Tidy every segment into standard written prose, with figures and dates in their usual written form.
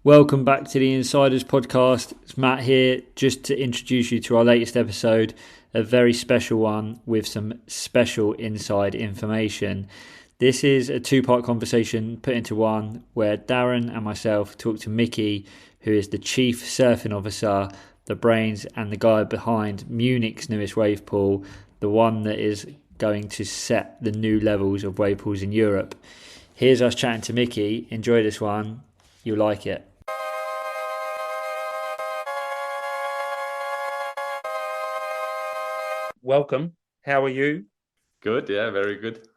Welcome back to the Insiders Podcast. It's Matt here, just to introduce you to our latest episode, a very special one with some special inside information. This is a two-part conversation put into one where Darren and myself talk to Michi, who is the Chief Surfing Officer, the brains and the guy behind Munich's newest wave pool, the one that is going to set the new levels of wave pools in Europe. Here's us chatting to Michi. Enjoy this one. You'll like it. Welcome. How are you? Good, yeah, very good.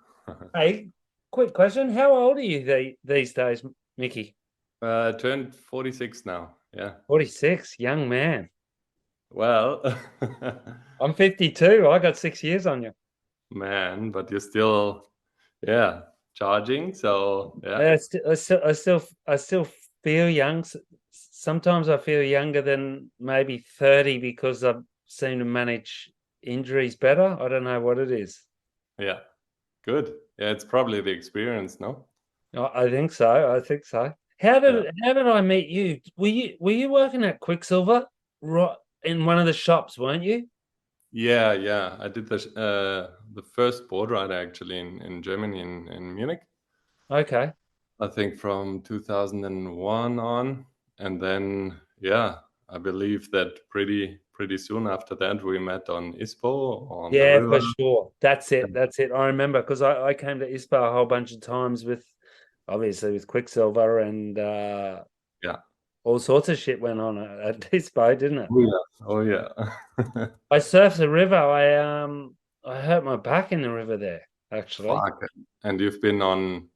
Hey, quick question. How old are you these days, Michi? Turned 46 now, yeah. 46, young man. Well, I'm 52. I got 6 years on you. man, but you're still, charging. So, yeah. I still feel young. Sometimes I feel younger than maybe 30 because I seem to manage injuries better. I don't know what it is. Yeah, good. Yeah, it's probably the experience, no? I think so. How did I meet you? Were you working at Quicksilver right in one of the shops, weren't you? Yeah. I did the first board ride actually in Germany in Munich. Okay. I think from 2001 on, and then I believe that pretty soon after that we met on ISPO on the river. For sure. That's it. I remember because I came to ISPA a whole bunch of times with Quicksilver and all sorts of shit went on at ISPA, didn't it? Oh yeah. I surfed the river. I hurt my back in the river there, actually. Fuck. And you've been on,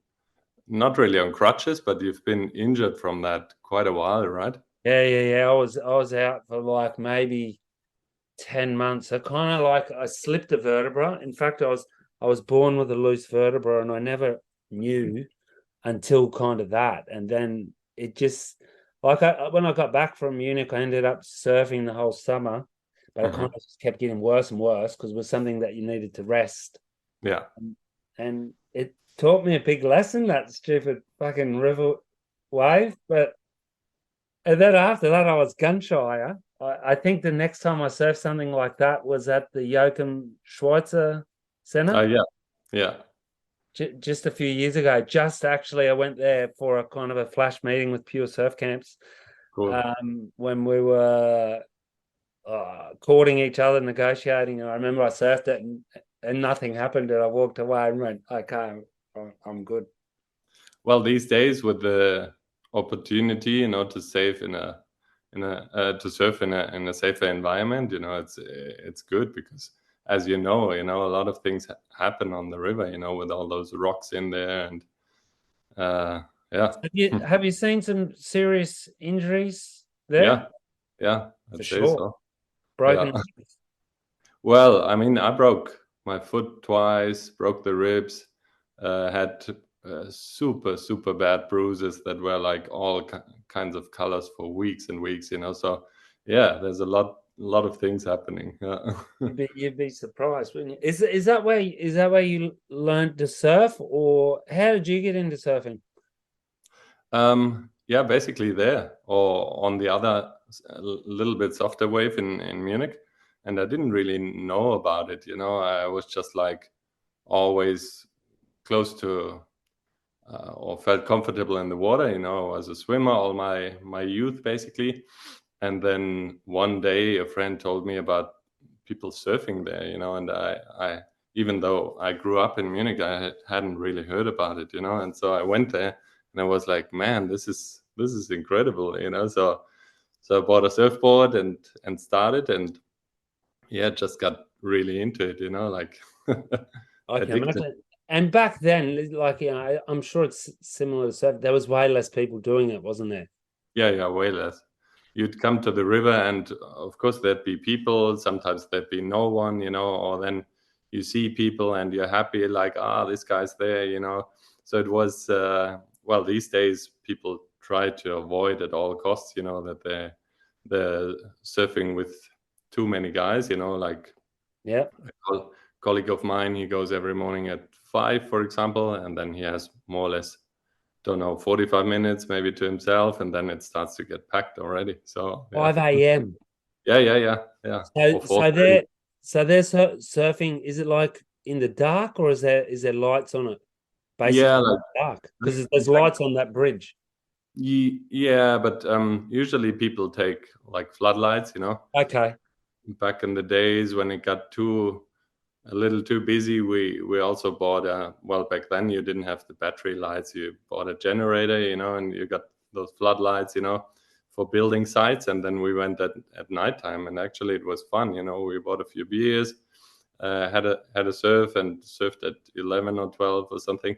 not really on crutches, but you've been injured from that quite a while, right? Yeah. I was out for like maybe 10 months. I slipped a vertebra. In fact, I was born with a loose vertebra and I never knew until kind of that. And then it just when I got back from Munich, I ended up surfing the whole summer, but it kind of just kept getting worse and worse because it was something that you needed to rest. Yeah. And it taught me a big lesson, that stupid fucking river wave. And then after that, I was gun shy. I think the next time I surfed something like that was at the Joachim Schweitzer Center. Yeah. Just a few years ago. I went there for a kind of a flash meeting with Pure Surf Camps. Cool. When we were courting each other, negotiating. I remember I surfed it and nothing happened, and I walked away and went, "Okay, I'm good." Well, these days with the opportunity, to save to surf in a safer environment, it's good because, as a lot of things happen on the river, with all those rocks in there, and Have you seen some serious injuries there? Yeah, for sure. so. Broken. Yeah. Well, I mean, I broke my foot twice, broke the ribs, had super bad bruises that were like all kinds of colors for weeks and weeks, So, yeah, there's a lot of things happening. Yeah. You'd be surprised, wouldn't you? Is that where you learned to surf, or how did you get into surfing? Yeah, basically there, or on the other little bit softer wave in Munich, and I didn't really know about it. I was just like always close to or felt comfortable in the water. I was a swimmer all my youth basically, and then one day a friend told me about people surfing there. And I even though I grew up in Munich, I hadn't really heard about it. And so I went there. And I was like, man, this is incredible, So I bought a surfboard and started, and just got really into it, like I can addicted. imagine. And back then, I'm sure it's similar to surf. There was way less people doing it, wasn't there? Yeah, way less. You'd come to the river, and of course there'd be people. Sometimes there'd be no one, or then you see people and you're happy, like, this guy's there, So it was. Well, these days people try to avoid at all costs, that they're surfing with too many guys, like a colleague of mine, he goes every morning at 5, for example, and then he has more or less don't know, 45 minutes maybe to himself, and then it starts to get packed already. So 5 a.m. yeah. So Or 4:30. they're surfing. Is it like in the dark, or is there lights on it? Basically, Yeah, like dark because there's lights on that bridge. yeah, but usually people take like floodlights, Okay. Back in the days when it got a little too busy, we also bought well, back then you didn't have the battery lights. You bought a generator, and you got those floodlights, for building sites. And then we went at nighttime, and actually it was fun. We bought a few beers, had a surf, and surfed at 11 or 12 or something.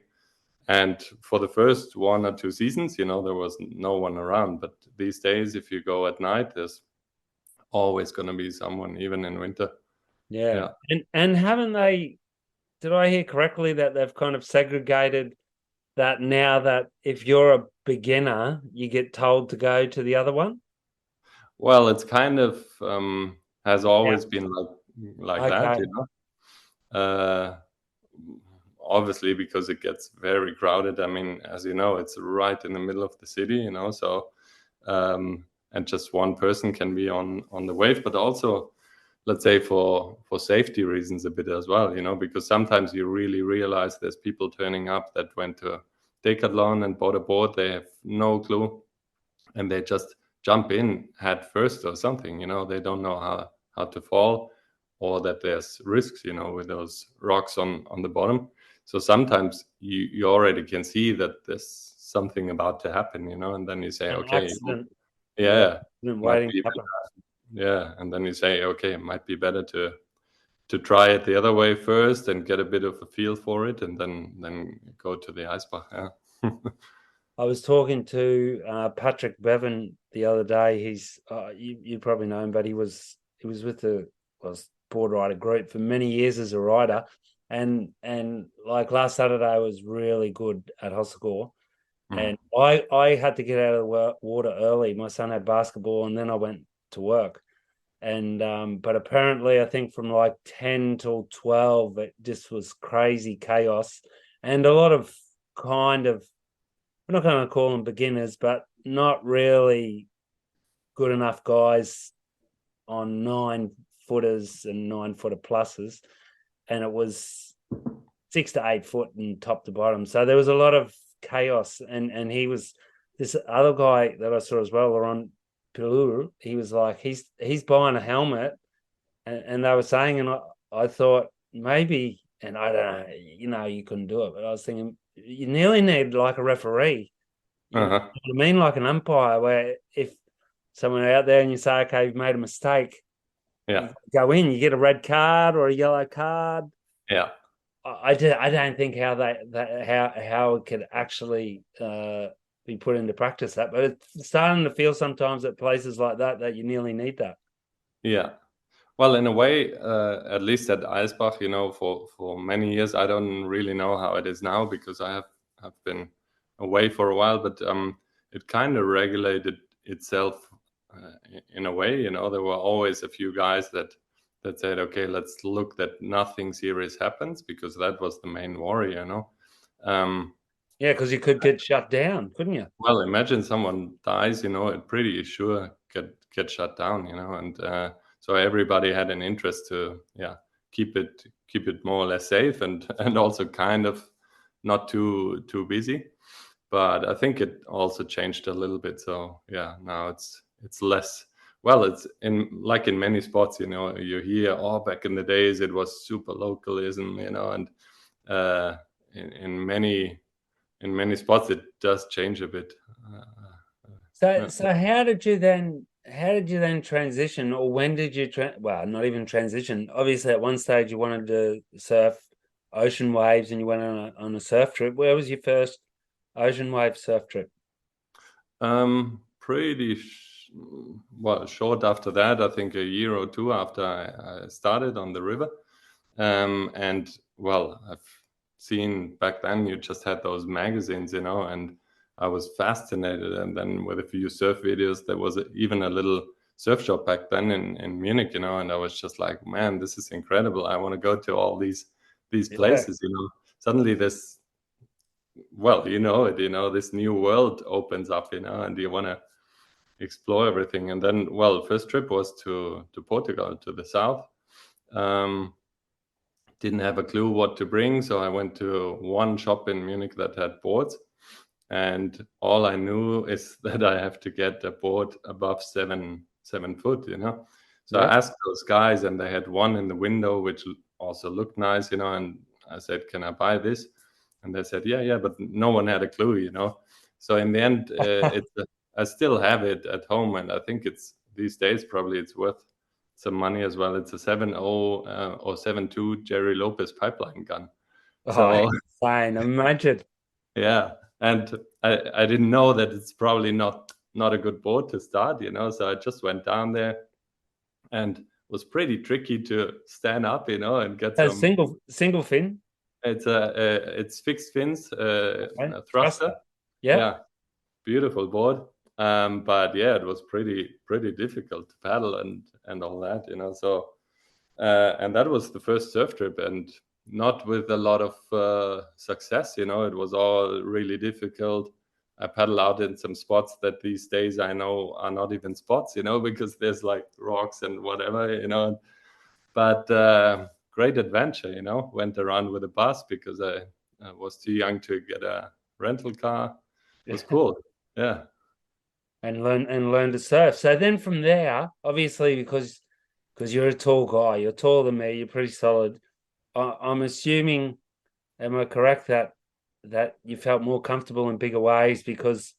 And for the first 1 or 2 seasons, there was no one around. But these days, if you go at night, there's always going to be someone, even in winter. Yeah. Yeah. And haven't they, did I hear correctly that they've kind of segregated that now, that if you're a beginner, you get told to go to the other one? Well, it's kind of has Yeah. always been like that, Okay. Uh, obviously, because it gets very crowded. I mean, as you know, it's right in the middle of the city, so and just one person can be on the wave, but also, let's say, for safety reasons a bit as well, because sometimes you really realize there's people turning up that went to Decathlon and bought a board. They have no clue, and they just jump in head first or something. They don't know how to fall, or that there's risks, with those rocks on the bottom. So sometimes you already can see that there's something about to happen, and then you say, An okay, accident. Yeah. yeah, might Waiting be to happen. yeah, and then you say, okay, it might be better to try it the other way first and get a bit of a feel for it, and then go to the ice bar. Yeah. I was talking to Patrick Bevan the other day. He's you probably know him, but he was with the board rider group for many years as a rider, and like last Saturday was really good at Hossegor, and I had to get out of the water early. My son had basketball, and then I went to work, and but apparently I think from like 10 till 12 it just was crazy chaos, and a lot of kind of, we're not going to call them beginners, but not really good enough guys on 9-footers and 9-footer pluses. And it was 6 to 8 foot and top to bottom. So there was a lot of chaos. And he was, this other guy that I saw as well, Laurent Pilur, he was like, he's buying a helmet. And they were saying, and I thought maybe, and I don't know, you couldn't do it, but I was thinking, you nearly need like a referee. You know what I mean? Like an umpire, where if someone out there and you say, okay, you've made a mistake, Yeah. you go in, you get a red card or a yellow card. Yeah. I don't think how how it could actually be put into practice, that, but it's starting to feel sometimes at places like that you nearly need that. Yeah. Well, in a way, at least at Eisbach, for many years, I don't really know how it is now, because I have been away for a while, but it kind of regulated itself in a way. There were always a few guys that said, okay, let's look that nothing serious happens, because that was the main worry. Yeah, because you could get shut down, couldn't you? Well, imagine someone dies, it pretty sure get shut down, and so everybody had an interest to keep it more or less safe, and also kind of not too busy. But I think it also changed a little bit. So yeah, now it's less. Well, it's in many spots, you hear, oh, back in the days it was super localism, and in many spots it does change a bit. So how did you then transition, or when did you well, not even transition. Obviously at one stage you wanted to surf ocean waves and you went on a surf trip. Where was your first ocean wave surf trip? Pretty well, short after that, I think a year or two after I started on the river. And well, I've seen back then you just had those magazines, and I was fascinated. And then with a few surf videos, there was even a little surf shop back then in Munich, and I was just like, man, this is incredible. I want to go to all these places, Suddenly well, this new world opens up, and you want to explore everything. And then, well, first trip was to Portugal, to the south. Didn't have a clue what to bring, so I went to one shop in Munich that had boards, and all I knew is that I have to get a board above 7 foot. So I asked those guys, and they had one in the window which also looked nice, and I said, "Can I buy this?" And they said, "Yeah, but no one had a clue. So in the end, I still have it at home, and I think it's these days probably it's worth some money as well. It's a 7.0 or 7.2 Jerry Lopez pipeline gun. So fine, imagine. yeah, and I didn't know that it's probably not a good board to start, So I just went down there, and was pretty tricky to stand up, and get A some. single fin. It's fixed fins, Okay. a thruster. Yeah. Beautiful board. But yeah, it was pretty difficult to paddle and all that, So and that was the first surf trip, and not with a lot of success. It was all really difficult. I paddle out in some spots that these days I know are not even spots, because there's like rocks and whatever. But great adventure, Went around with a bus because I was too young to get a rental car. It was cool. Yeah. And learn to surf. So then from there, obviously, because you're a tall guy, you're taller than me, you're pretty solid. I'm assuming, am I correct that you felt more comfortable in bigger waves, because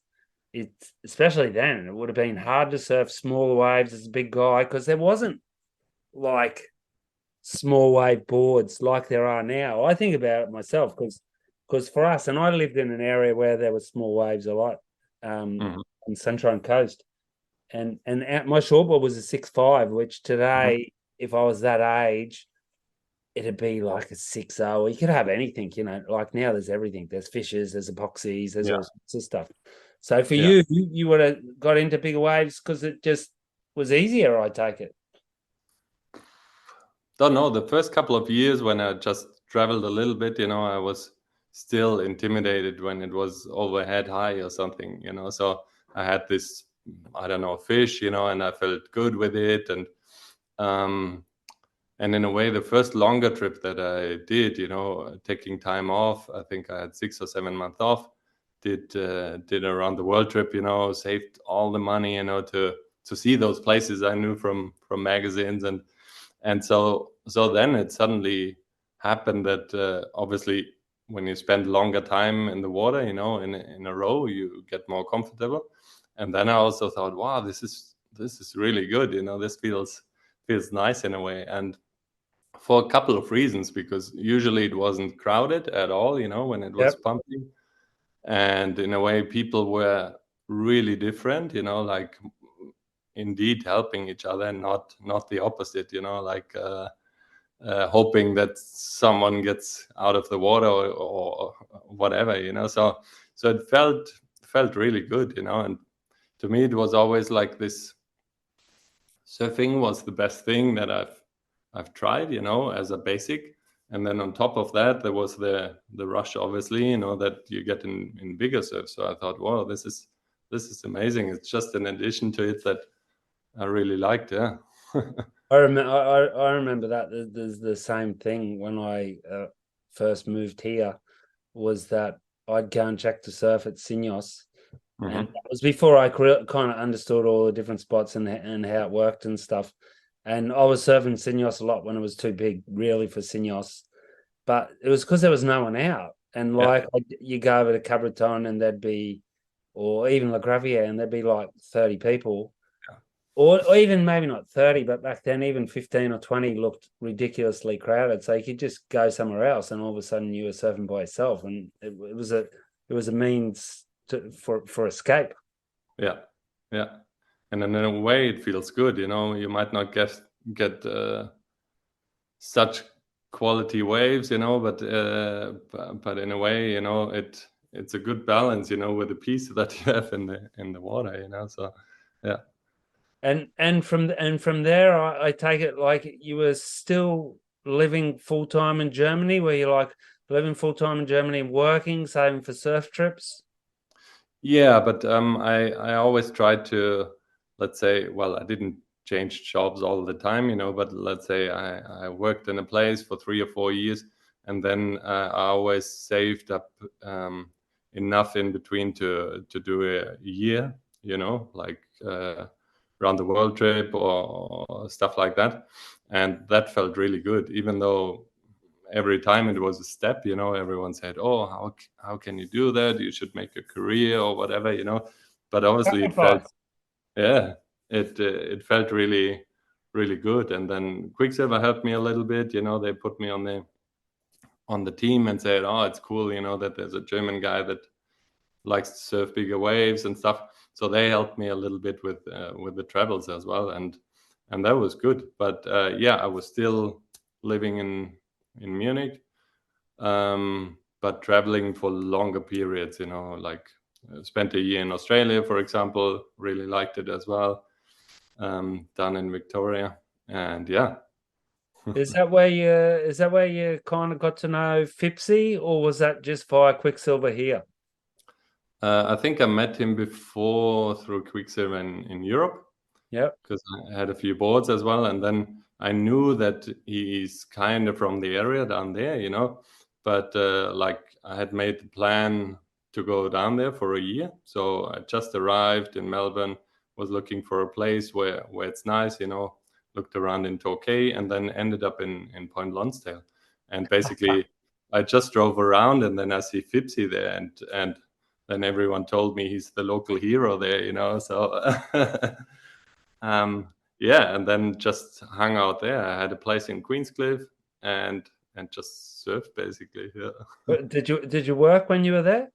it's, especially then, it would have been hard to surf smaller waves as a big guy, because there wasn't like small wave boards like there are now. I think about it myself, because for us, and I lived in an area where there were small waves a lot, on Sunshine Coast, and my shortboard was a 6.5, which today, if I was that age, it'd be like a 6.0. You could have anything, like now there's everything. There's fishes, there's epoxies, there's all sorts of stuff. So for you would have got into bigger waves because it just was easier, I take it. Don't know. The first couple of years when I just traveled a little bit, I was still intimidated when it was overhead high or something, So I had this, I don't know, fish, and I felt good with it. And in a way, the first longer trip that I did, taking time off, I think I had 6 or 7 months off, did around the world trip, saved all the money, to see those places I knew from magazines. And so then it suddenly happened that obviously when you spend longer time in the water, in a row, you get more comfortable. And then I also thought, wow, this is really good. This feels nice in a way. And for a couple of reasons, because usually it wasn't crowded at all, when it was pumping. And in a way, people were really different, like indeed helping each other, and not the opposite, like hoping that someone gets out of the water or whatever, So it felt really good, And to me, it was always like this. Surfing was the best thing that I've tried, as a basic. And then on top of that, there was the rush, obviously, that you get in bigger surf. So I thought, wow, this is amazing. It's just an addition to it that I really liked. Yeah. I remember that. There's the same thing when I first moved here, was that I'd go and check the surf at Sinos. And that was before I kind of understood all the different spots and how it worked and stuff. And I was surfing Sinos a lot when it was too big, really, for Sinos. But it was because there was no one out. And like you go over to Cabreton and there'd be, or even La Gravière, and there'd be like 30 people. Or even maybe not 30, but back then even 15 or 20 looked ridiculously crowded. So you could just go somewhere else, and all of a sudden you were surfing by yourself, and it was a means for escape. Yeah. And then in a way, it feels good. You might not get such quality waves, but in a way, it's a good balance, with the peace that you have in the water, So yeah. And from there, I take it like you were still living full time in Germany. Were you like living full time in Germany, working, saving for surf trips? Yeah, but I always tried to, let's say, well, I didn't change jobs all the time, but let's say I worked in a place for 3 or 4 years, and then I always saved up enough in between to do a year, like around the world trip or stuff like that, and that felt really good, even though every time it was a step, everyone said, oh, how can you do that, you should make a career or whatever, but obviously it felt, Sacrifice. yeah, it felt really really good. And then Quicksilver helped me a little bit, they put me on the team and said, oh, it's cool, that there's a German guy that likes to surf bigger waves and stuff, so they helped me a little bit with the travels as well, and that was good. But yeah, I was still living in Munich, but traveling for longer periods, like spent a year in Australia, for example, really liked it as well, down in Victoria. And yeah. Is that where you kind of got to know Fipsy, or was that just via Quicksilver here? I think I met him before through Quicksilver in Europe, Yep. because I had a few boards as well. And then I knew that he's kind of from the area down there, but like I had made the plan to go down there for a year. So I just arrived in Melbourne, was looking for a place where it's nice, looked around in Torquay, and then ended up in Point Lonsdale. And basically I just drove around, and then I see Fipsy there, and then everyone told me he's the local hero there, so yeah, and then just hung out there. I had a place in Queenscliff, and just surfed basically. Yeah. But did you work when you were there?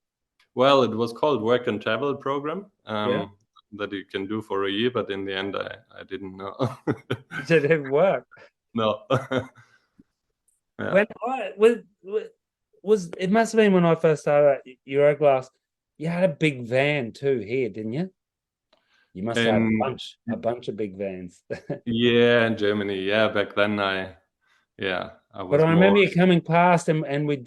Well, it was called Work and Travel program, Yeah. that you can do for a year, but in the end, I didn't know. Did it work? No. Yeah. When I was it must have been when I first started at Euroglass. You had a big van too here, didn't you? You must have In a bunch of big vans. yeah, in Germany, yeah. Back then, I But was I more. remember you coming past, and we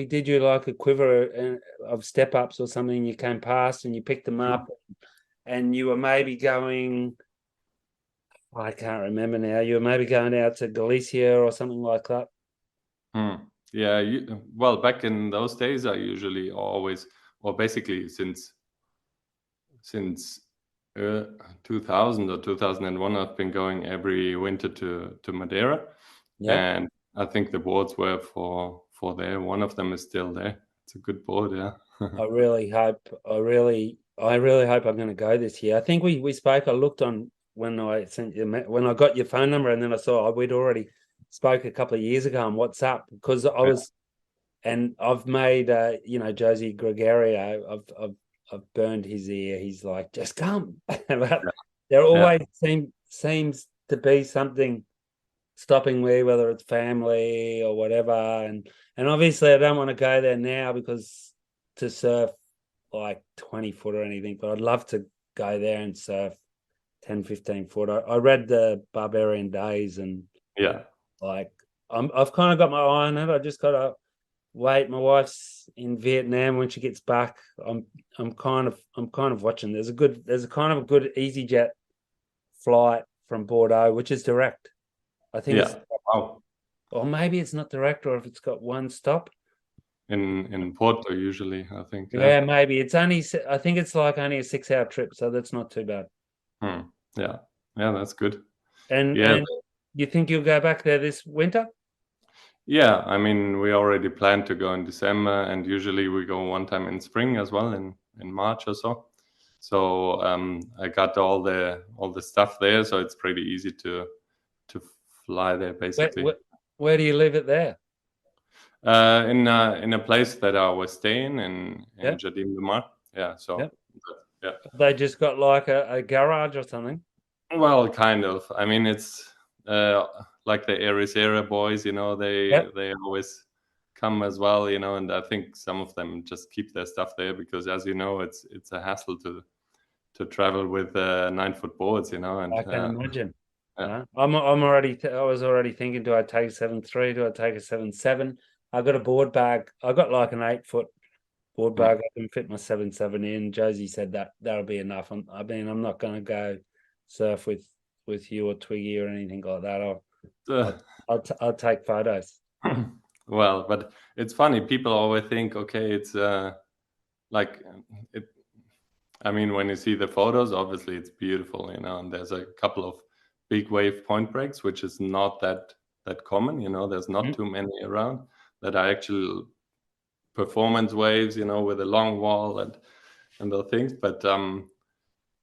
did you like a quiver of step ups or something. And you came past and you picked them up, and you were maybe going. I can't remember now. You were maybe going out to Galicia or something like that. Yeah, well, back in those days, I usually always, or basically since 2000 or 2001, I've been going every winter to Madeira, Yeah. and I think the boards were for there. One of them is still there. It's a good board, yeah. I really hope I'm going to go this year. I think we spoke. I looked on when I sent you when I got your phone number, and then I saw we'd already spoke a couple of years ago on WhatsApp, because I was, and I've made Josie Gregorio. I've burned his ear. He's like, just come. But there always seems to be something stopping me, whether it's family or whatever, and obviously I don't want to go there now because to surf like 20 foot or anything, but I'd love to go there and surf 10-15 foot. I read the Barbarian Days, and Yeah. like I've kind of got my eye on it. I just gotta wait. My wife's in Vietnam. When she gets back, I'm kind of watching. There's a kind of a good EasyJet flight from Bordeaux, which is direct. I think it's, Wow. or maybe it's not direct, or if it's got one stop. In Porto usually, I think. Yeah, maybe it's only. I think it's like only a 6-hour trip, so that's not too bad. Yeah, that's good. And Yeah. and you think you'll go back there this winter? Yeah, I mean, we already planned to go in December, and usually we go one time in spring as well, in March or so. So I got all the stuff there, so it's pretty easy to fly there basically. Where do you leave it there? In a place that I was staying in Jardim do Mar. Yeah, so yeah. They just got like a garage or something. Well, kind of. I mean, it's like the Ericeira boys, they always come as well, and I think some of them just keep their stuff there because, as you know, it's a hassle to travel with 9-foot boards, and I can imagine. Yeah. I was already thinking, do I take a 7.3? Do I take a 7.7? I got a board bag. I got like an 8-foot board bag. I can fit my 7.7 in. Josie said that'll be enough. I'm not going to go surf with you or Twiggy or anything like that. I'll take photos. Well, but it's funny. People always think, okay, it's like it. I mean, when you see the photos, obviously it's beautiful, you know. And there's a couple of big wave point breaks, which is not that common, you know. There's not too many around that are actual performance waves, you know, with a long wall and those things. But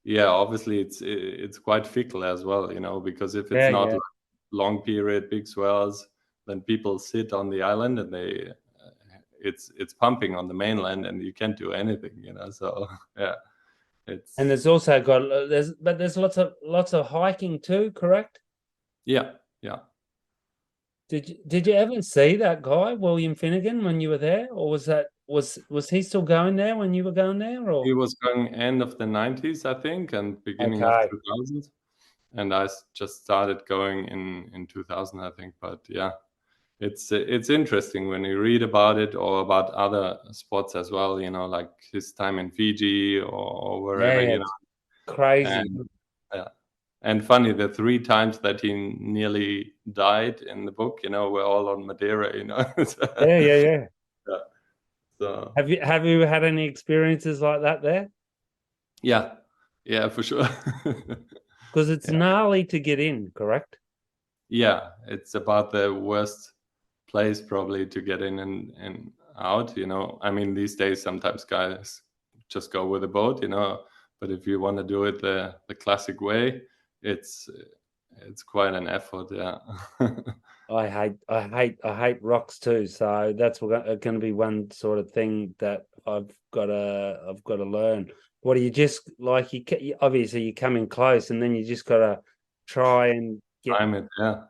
yeah, obviously it's quite fickle as well, you know, because if it's not like long period big swells, then people sit on the island and it's pumping on the mainland and you can't do anything, you know. So yeah, and there's also there's lots of hiking too, correct? Yeah. Did you ever see that guy William Finnegan when you were there, or was he still going there when you were going there? Or He was going end of the 90s, I think, and beginning of 2000s, and I just started going in 2000, I think. But yeah, it's interesting when you read about it or about other spots as well, you know, like his time in Fiji or wherever, you know. Crazy. And funny, the 3 times that he nearly died in the book, you know, were all on Madeira, you know. Yeah. So have you had any experiences like that there? Yeah, for sure. Because it's gnarly to get in, correct? Yeah, it's about the worst place probably to get in and out, you know. I mean, these days sometimes guys just go with a boat, you know, but if you want to do it the classic way, it's quite an effort. Yeah. I hate rocks too. So that's going to be one sort of thing that I've got to learn. What do you just like? Obviously you come in close, and then you just got to try and Time it. Yeah.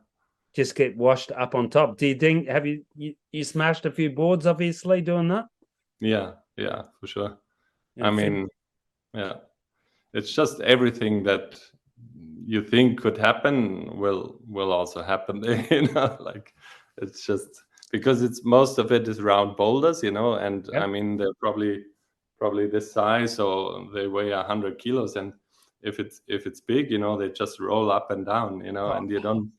just get washed up on top. Do you think? Have you smashed a few boards? Obviously doing that. Yeah, for sure. I mean, yeah, it's just everything that you think could happen will also happen. You know, like it's just because it's most of it is round boulders, you know, and I mean they're probably this size, so they weigh 100 kilos, and if it's big, you know, they just roll up and down, you know, and you don't.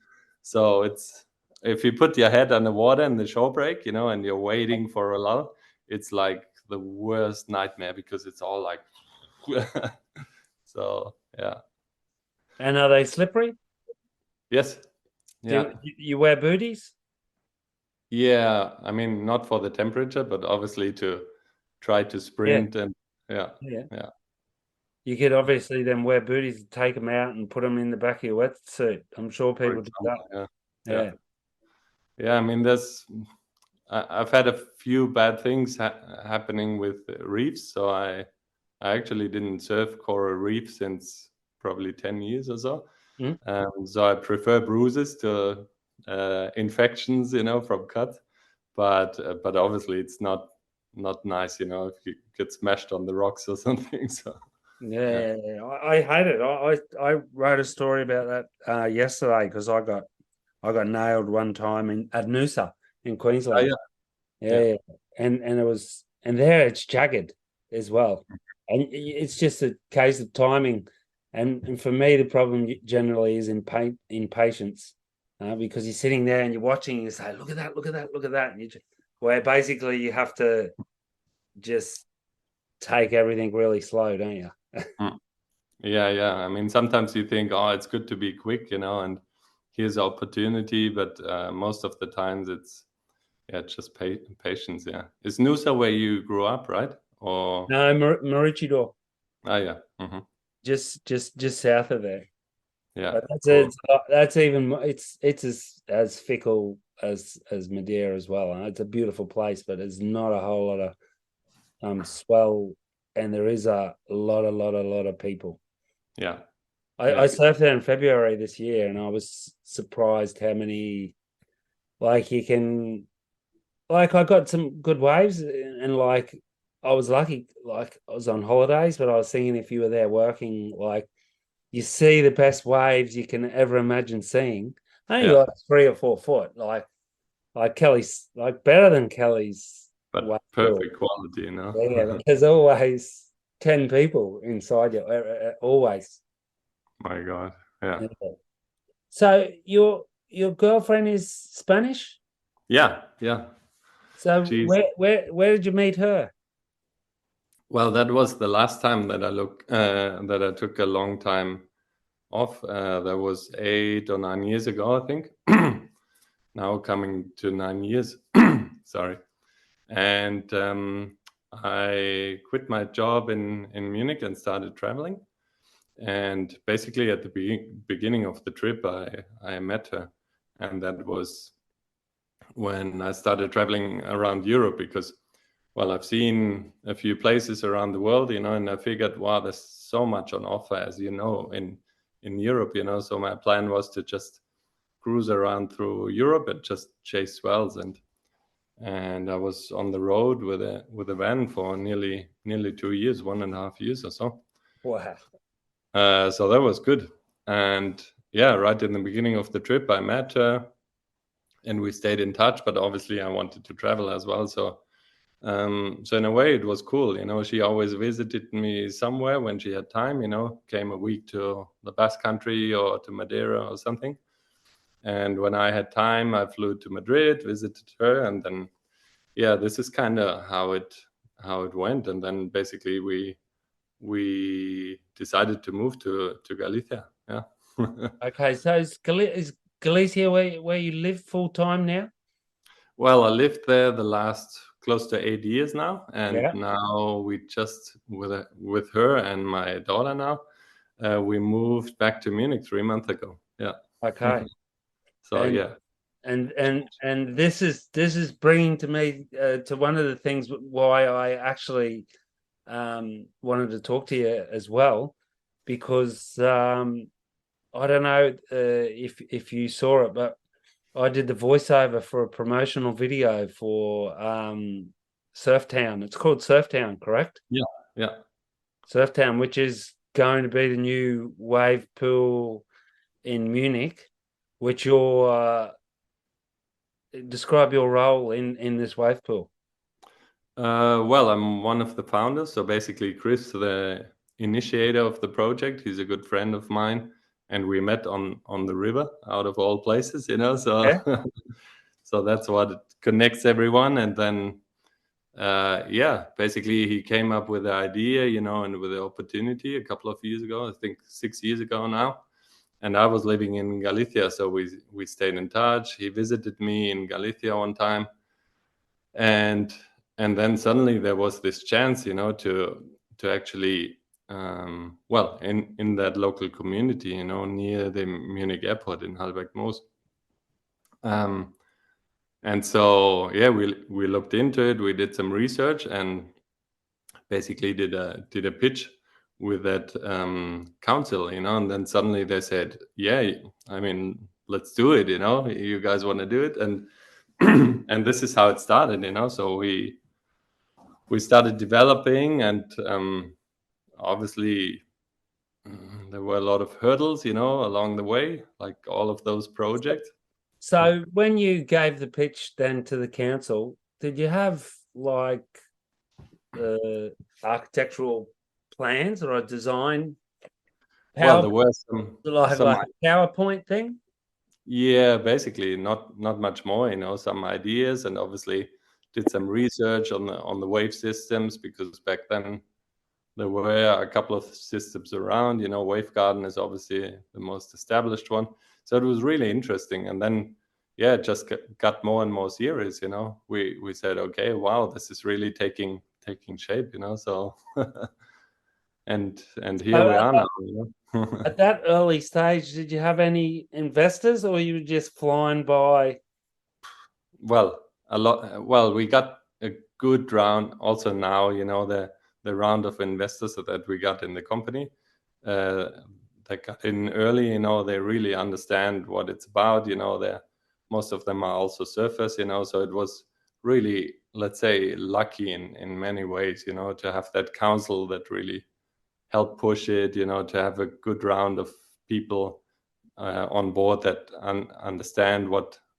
So it's if you put your head on the water in the shore break, you know, and you're waiting for a lull, it's like the worst nightmare because it's all like. So yeah. And are they slippery? Yes. Yeah. Do you wear booties? Yeah. I mean, not for the temperature, but obviously to try to sprint and yeah. You could obviously then wear booties and take them out and put them in the back of your wetsuit. I'm sure people do that. Yeah. I mean, I've had a few bad things happening with reefs, so I actually didn't surf coral reef since probably 10 years or so. So I prefer bruises to infections, you know, from cuts. But obviously it's not nice, you know, if you get smashed on the rocks or something. So I hate it. I wrote a story about that yesterday because I got nailed one time at Noosa in Queensland. And it was, and there it's jagged as well, and it's just a case of timing. And for me, the problem generally is impatience, because you're sitting there and you're watching, and you say, "Look at that! Look at that! Look at that!" And where basically you have to just take everything really slow, don't you? Yeah. I mean, sometimes you think, oh, it's good to be quick, you know, and here's opportunity, but most of the times it's just patience. Yeah, is Noosa where you grew up, right? Or no, Maroochydore. Yeah. Just south of there. Yeah, but cool. that's even it's as fickle as Madeira as well. And it's a beautiful place, but there's not a whole lot of swell, and there is a lot of people. Yeah. I surfed there in February this year, and I was surprised how many. Like you can, like I got some good waves, and like I was lucky. Like I was on holidays, but I was thinking if you were there working, like you see the best waves you can ever imagine seeing. Only like 3 or 4 foot, like like Kelly's, like better than Kelly's but wave pool. perfect quality, you know. Yeah, there's always 10 people inside you, always. My God, yeah, Yeah. So your girlfriend is Spanish? yeah, yeah. So She's where did you meet her? Well, that was the last time that I took a long time off. That was 8 or 9 years ago, I think. Now coming to 9 years. Sorry. And I quit my job in Munich and started traveling. And basically, at the beginning of the trip, I met her, and that was when I started traveling around Europe because, well, I've seen a few places around the world, you know, and I figured, wow, there's so much on offer, as you know, in Europe, you know. So my plan was to just cruise around through Europe and just chase swells, and I was on the road with a van for nearly 2 years, 1.5 years or so. Wow. So that was good. And yeah, right in the beginning of the trip, I met her and we stayed in touch. But obviously, I wanted to travel as well. So in a way, it was cool. You know, she always visited me somewhere when she had time. You know, came a week to the Basque Country or to Madeira or something. And when I had time, I flew to Madrid, visited her, and then yeah, this is kind of how it went. And then basically we decided to move to Galicia. Yeah. Okay, so is Galicia where you live full time now? Well, I lived there the last close to 8 years now, and Yeah. now we just with her and my daughter now, we moved back to Munich 3 months ago. Yeah. Okay. So And yeah. and this is bringing to me to one of the things why I actually wanted to talk to you as well, because I don't know if you saw it, but I did the voiceover for a promotional video for Surftown. It's called Surftown, correct? Yeah. Yeah. Surftown, which is going to be the new wave pool in Munich, which you're describe your role in this wave pool. Well, I'm one of the founders. So basically, Chris, the initiator of the project, he's a good friend of mine, and we met on the river, out of all places, you know. So, Yeah. so that's what connects everyone. And then, yeah, basically, he came up with the idea, you know, and with the opportunity a couple of years ago. I think 6 years ago now. And I was living in Galicia, so we stayed in touch. He visited me in Galicia one time, and then suddenly there was this chance, you know, to actually well, in that local community, you know, near the Munich airport in Halberg-Moos. And so yeah, we looked into it, we did some research, and basically did a pitch with that council, you know. And then suddenly they said, yeah, I mean, let's do it, you know, you guys want to do it. And and this is how it started, you know. So we started developing, and obviously there were a lot of hurdles, you know, along the way, like all of those projects. So when you gave the pitch then to the council, did you have like architectural plans or a design? Well, Power there were like some a PowerPoint thing? yeah, basically not much more, you know, some ideas, and obviously did some research on the wave systems, because back then there were a couple of systems around, you know. Wavegarden is obviously the most established one. So it was really interesting. And then, yeah, it just got more and more serious, you know. We said, okay, wow, this is really taking shape, you know. So and here we So are now, you know. at that early stage, did you have any investors or you were just flying by? Well, a lot. Well, we got a good round also now, you know, the round of investors that we got in the company. Uh, that got in early, you know, they really understand what it's about, you know. They most of them are also surfers, you know. So it was really, let's say, lucky in many ways, you know, to have that council that really helped push it, you know, to have a good round of people on board that understand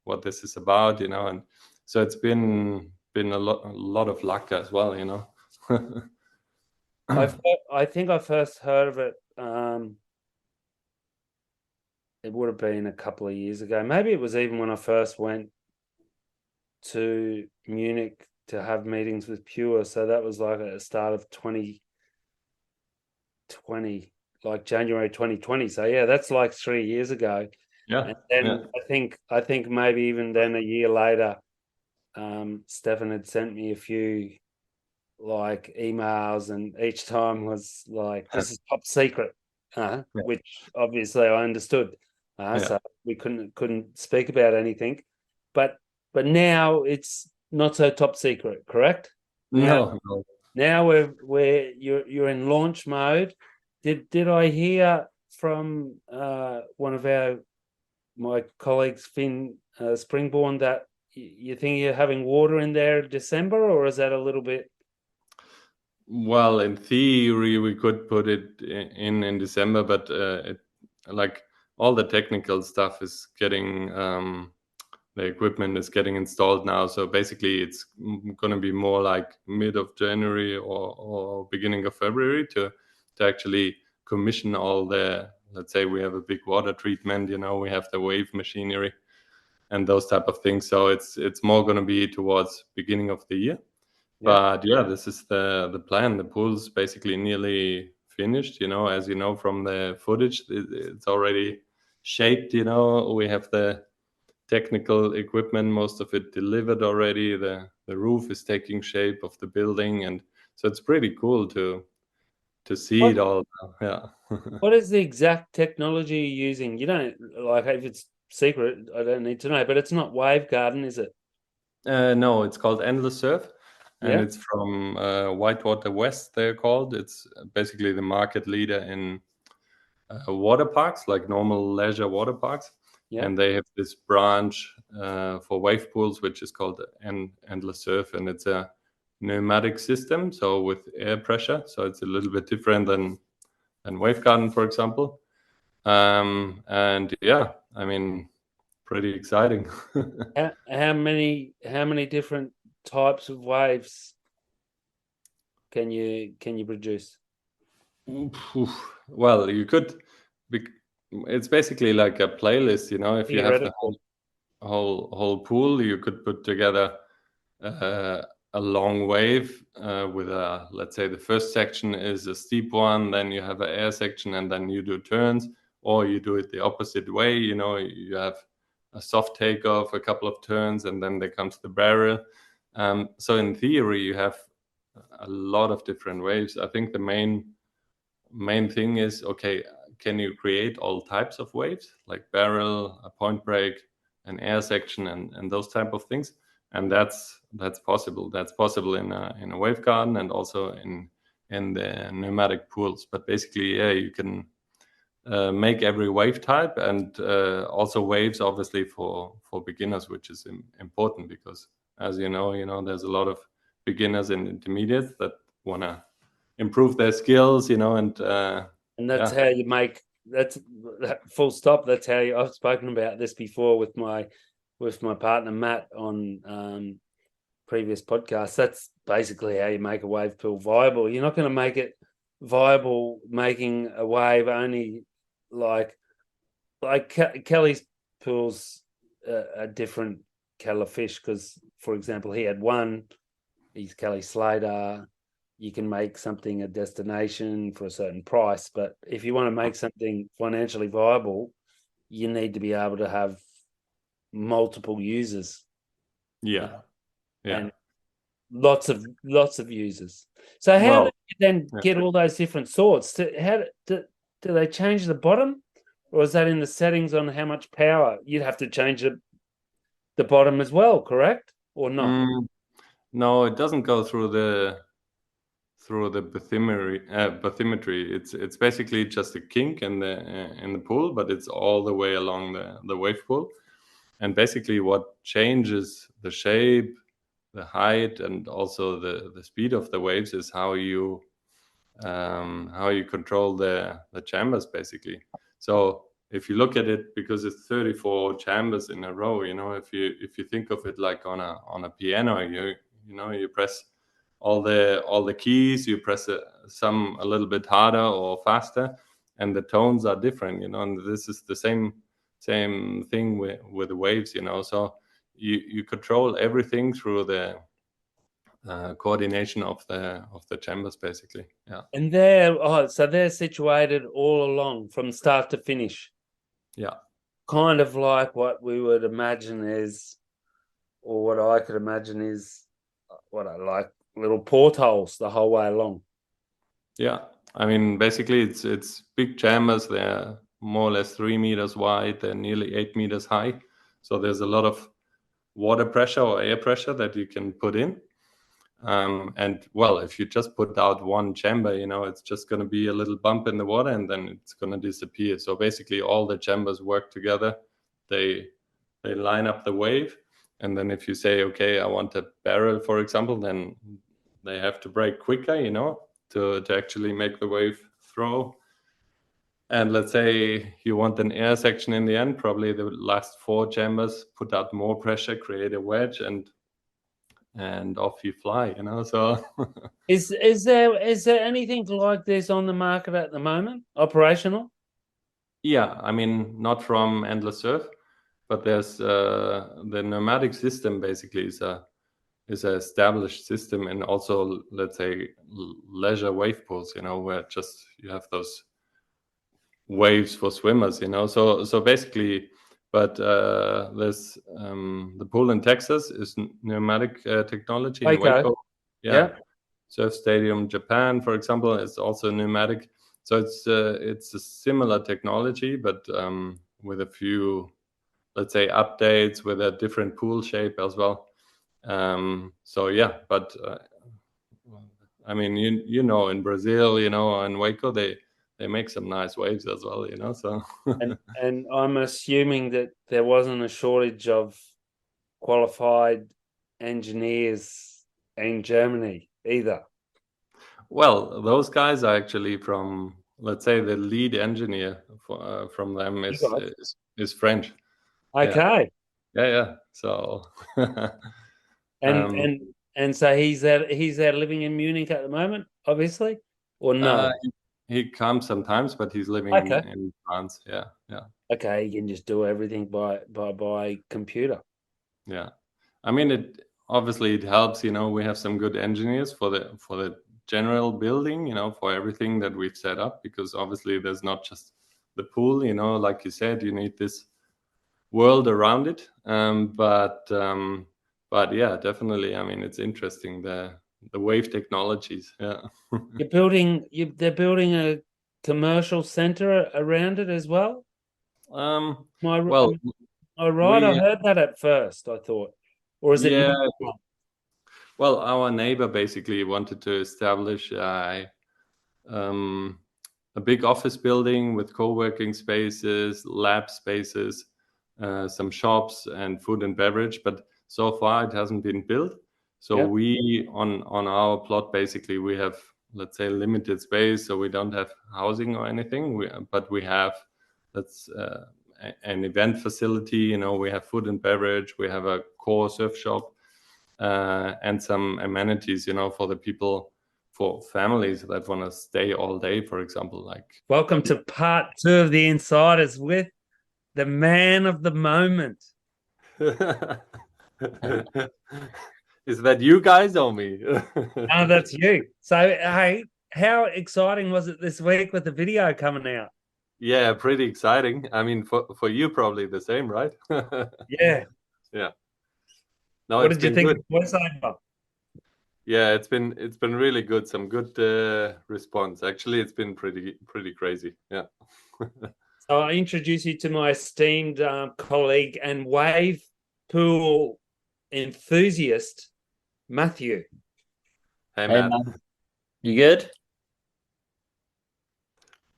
what this is about, and so it's been a lot of luck as well, I think I first heard of it. It would have been a couple of years ago. Maybe it was even when I first went to Munich to have meetings with Pure. So that was like at the start of 2020, like January 2020. So yeah, that's like 3 years ago. Yeah. And then Yeah. I think maybe even then a year later, Stefan had sent me a few like emails, and each time was like, "This is top secret," which obviously I understood. So we couldn't speak about anything, but now it's not so top secret, correct? No. Now you're in launch mode. Did I hear from one of my colleagues, Finn Springborn, that you think you're having water in there in December, or is that a little bit? Well, in theory, we could put it in December, but like all the technical stuff is getting the equipment is getting installed now. So basically, it's going to be more like mid of January or beginning of February to actually commission all the. Let's say we have a big water treatment. We have the wave machinery and those type of things. So it's more going to be towards beginning of the year. But yeah, this is the plan. The pool's basically nearly finished. As you know from the footage, it's already shaped. We have the technical equipment, most of it delivered already. The roof is taking shape of the building, and so it's pretty cool to see it all. Yeah. What is the exact technology you're using? You don't, like, if it's secret, I don't need to know, but it's not Wave Garden, is it? No, it's called Endless Surf. And Yeah. it's from Whitewater West, they're called. It's basically the market leader in water parks, like normal leisure water parks. Yeah. And they have this branch for wave pools, which is called Endless Surf. And it's a pneumatic system, so with air pressure. So it's a little bit different than Wave Garden, for example. And yeah, I mean, pretty exciting. How many different types of waves can you produce? Well, you could. It's basically like a playlist, If you have the whole pool, you could put together a long wave with let's say the first section is a steep one, then you have an air section, and then you do turns, or you do it the opposite way. You have a soft takeoff, a couple of turns, and then there comes the barrel. So in theory, you have a lot of different waves. I think the main thing is, okay, can you create all types of waves, like barrel, a point break, an air section, and those type of things? And that's possible. That's possible in a wave garden and also in the pneumatic pools. But basically, yeah, you can make every wave type, and also waves, obviously, for beginners, which is important because, as you know, there's a lot of beginners and intermediates that want to improve their skills, and that's how you make that full stop. That's how I've spoken about this before with my partner Matt on previous podcasts. That's basically how you make a wave pool viable. You're not going to make it viable making a wave only like Kelly's pool's a different kettle of fish, because, for example, he had one. He's Kelly Slater. You can make something a destination for a certain price, but if you want to make something financially viable, you need to be able to have multiple users. Yeah. And lots of users. So how do you then get all those different sorts? How do they change the bottom, or is that in the settings on how much power? You'd have to change the bottom as well, correct, or not? No, it doesn't go through the bathymetry. It's basically just a kink in the pool, but it's all the way along the wave pool. And basically, what changes the shape, the height, and also the speed of the waves is how you control the chambers, basically. So if you look at it, because it's 34 chambers in a row, if you think of it like on a piano, you press all the keys, you press some a little bit harder or faster, and the tones are different, and this is the same thing with the waves, so you control everything through the coordination of the chambers, basically. Yeah. And so they're situated all along from start to finish. Yeah. Kind of like what we would imagine is, or what I could imagine is, what I like, little portholes the whole way along. Yeah. I mean, basically, it's big chambers. They're more or less 3 meters wide. They're nearly 8 meters high. So there's a lot of water pressure or air pressure that you can put in. And well, if you just put out one chamber, it's just going to be a little bump in the water and then it's going to disappear. So basically all the chambers work together. They line up the wave. And then if you say, okay, I want a barrel, for example, then they have to break quicker, to actually make the wave throw. And let's say you want an air section in the end, probably the last 4 chambers put out more pressure, create a wedge, and off you fly, so Is there anything like this on the market at the moment, operational? Yeah, I mean, not from Endless Surf, but there's the pneumatic system basically is a established system, and also, let's say, leisure wave pools, where just you have those waves for swimmers, so basically. But there's the pool in Texas is pneumatic technology in Waco. Yeah. Surf Stadium Japan, for example, is also pneumatic. So it's a similar technology, but with a few, let's say, updates with a different pool shape as well. So yeah, but I mean, in Brazil, in Waco, they make some nice waves as well, So and I'm assuming that there wasn't a shortage of qualified engineers in Germany either. Well, those guys are actually from, let's say, the lead engineer from them is French. Okay. Yeah. So, and so he's there living in Munich at the moment, obviously, or no? He comes sometimes, but he's living in France. Yeah. Okay, he can just do everything by computer. Yeah, I mean, it helps. We have some good engineers for the general building. For everything that we've set up, because obviously there's not just the pool. Like you said, you need this world around it. But yeah, definitely. I mean, it's interesting, the wave technologies. Yeah. They're building a commercial center around it as well. Well, I heard that at first, I thought, or is it? Yeah. Well, our neighbor basically wanted to establish a big office building with co-working spaces, lab spaces, some shops, and food and beverage. But so far, it hasn't been built. So we on our plot, basically, we have, let's say, limited space. So we don't have housing or anything. But we have an event facility. We have food and beverage. We have a core surf shop. And some amenities, for the people, for families that want to stay all day, for example. Welcome to part 2 of the Insiders with the man of the moment. Is that you guys or me? Oh, that's you. So, hey, how exciting was it this week with the video coming out? Yeah, pretty exciting. I mean, for you, probably the same, right? Yeah. No, what did you think of the voiceover? Yeah, it's been really good. Some good response. Actually, it's been pretty crazy. Yeah. So I introduce you to my esteemed colleague and wave pool enthusiast, Matthew. Hey, Matt. Man. You good?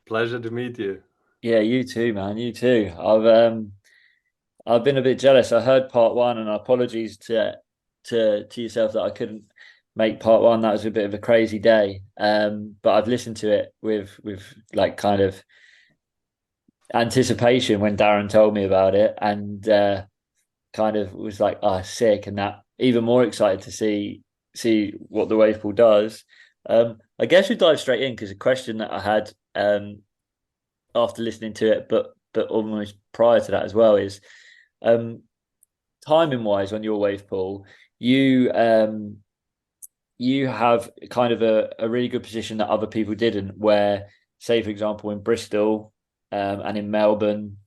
Pleasure to meet you. Yeah, you too, man. You too. I've been a bit jealous. I heard part 1, and apologies to yourself that I couldn't make part 1. That was a bit of a crazy day. But I've listened to it with like kind of anticipation when Darren told me about it, and kind of was like, "Ah, sick," and that even more excited to see what the wave pool does. I guess we dive straight in because a question that I had after listening to it, but almost prior to that as well is um, timing wise on your wave pool, you you have kind of a really good position that other people didn't. Where, say, for example, in Bristol and in Melbourne,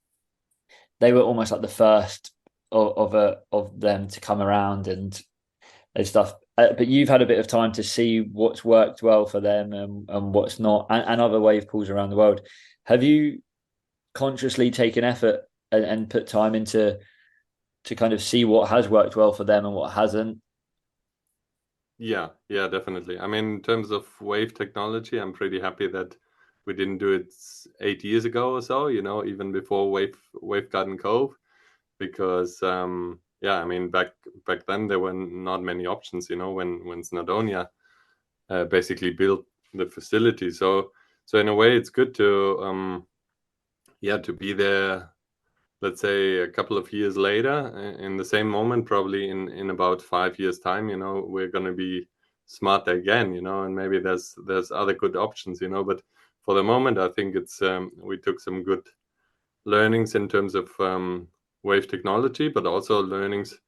they were almost like the first of them to come around and stuff. But you've had a bit of time to see what's worked well for them and what's not, and other wave pools around the world. Have you consciously taken effort and put time into to kind of see what has worked well for them and what hasn't? Yeah, yeah, definitely. I mean, in terms of wave technology, I'm pretty happy that we didn't do it 8 years ago or so, even before Wave Garden Cove, because yeah, I mean, back then there were not many options, when Snowdonia basically built the facility. So in a way, it's good to yeah, to be there, let's say a couple of years later, in the same moment, probably in about 5 years time, we're going to be smarter again, and maybe there's other good options, but for the moment I think it's we took some good learnings in terms of wave technology, but also learnings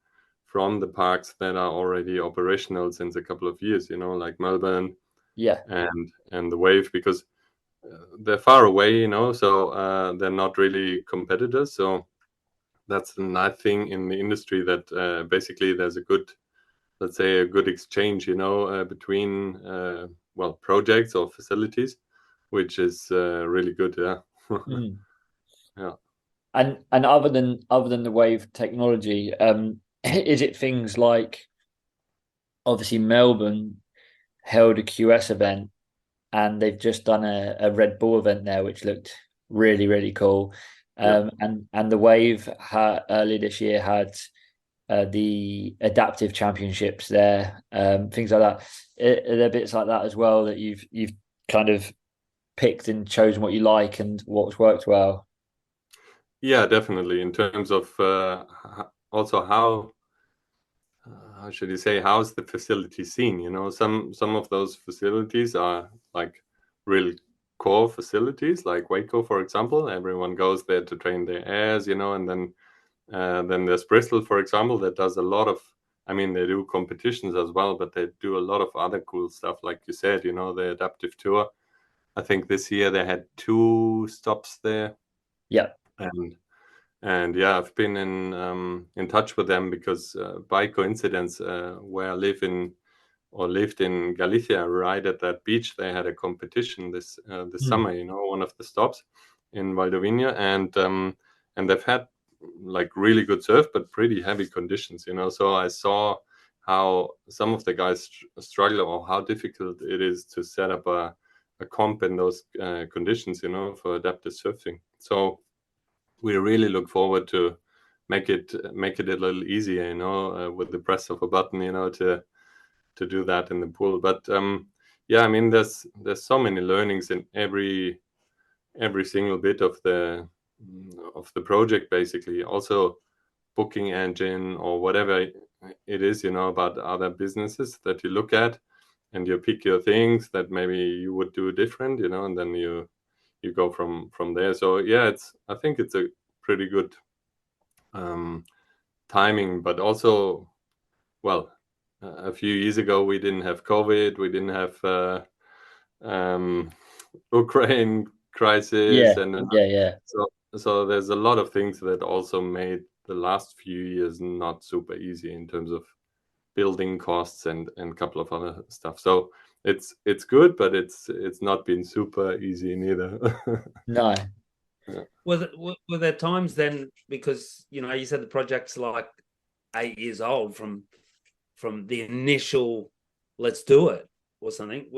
from the parks that are already operational since a couple of years, like Melbourne Yeah, and the wave, because they're far away, so they're not really competitors. So that's the nice thing in the industry, that basically there's a good, let's say, a good exchange, between well, projects or facilities, which is really good. Yeah. mm. Yeah. And other than the wave technology, is it things like obviously Melbourne held a QS event and they've just done a Red Bull event there, which looked really cool. Yeah. And the Wave early this year had the adaptive championships there, things like that. Are there bits like that as well that you've kind of picked and chosen what you like and what's worked well? Yeah, definitely. In terms of also how should you say, how's the facility seen? Some of those facilities are like real core facilities, like Waco, for example. Everyone goes there to train their airs, and then there's Bristol, for example, that does a lot of. I mean, they do competitions as well, but they do a lot of other cool stuff, like you said. The adaptive tour. I think this year they had 2 stops there, Yeah. and yeah, I've been in touch with them because by coincidence, where I live in or lived in Galicia, right at that beach, they had a competition this Mm. summer. One of the stops in Valdovinia, and they've had like really good surf, but pretty heavy conditions. So I saw how some of the guys struggle, or how difficult it is to set up a comp in those conditions. For adaptive surfing. So we really look forward to make it a little easier, with the press of a button, to do that in the pool. But yeah, I mean, there's so many learnings in every single bit of the project, basically. Also, booking engine or whatever it is, about other businesses that you look at, and you pick your things that maybe you would do different, and then you go from there. So yeah, I think it's a pretty good um, timing, but also, well, a few years ago we didn't have COVID, we didn't have um, Ukraine crisis, Yeah. and Yeah. so there's a lot of things that also made the last few years not super easy in terms of building costs and a couple of other stuff. So it's good, but it's not been super easy neither. No. Yeah. Were there times then, because you said the project's like 8 years old from the initial let's do it or something.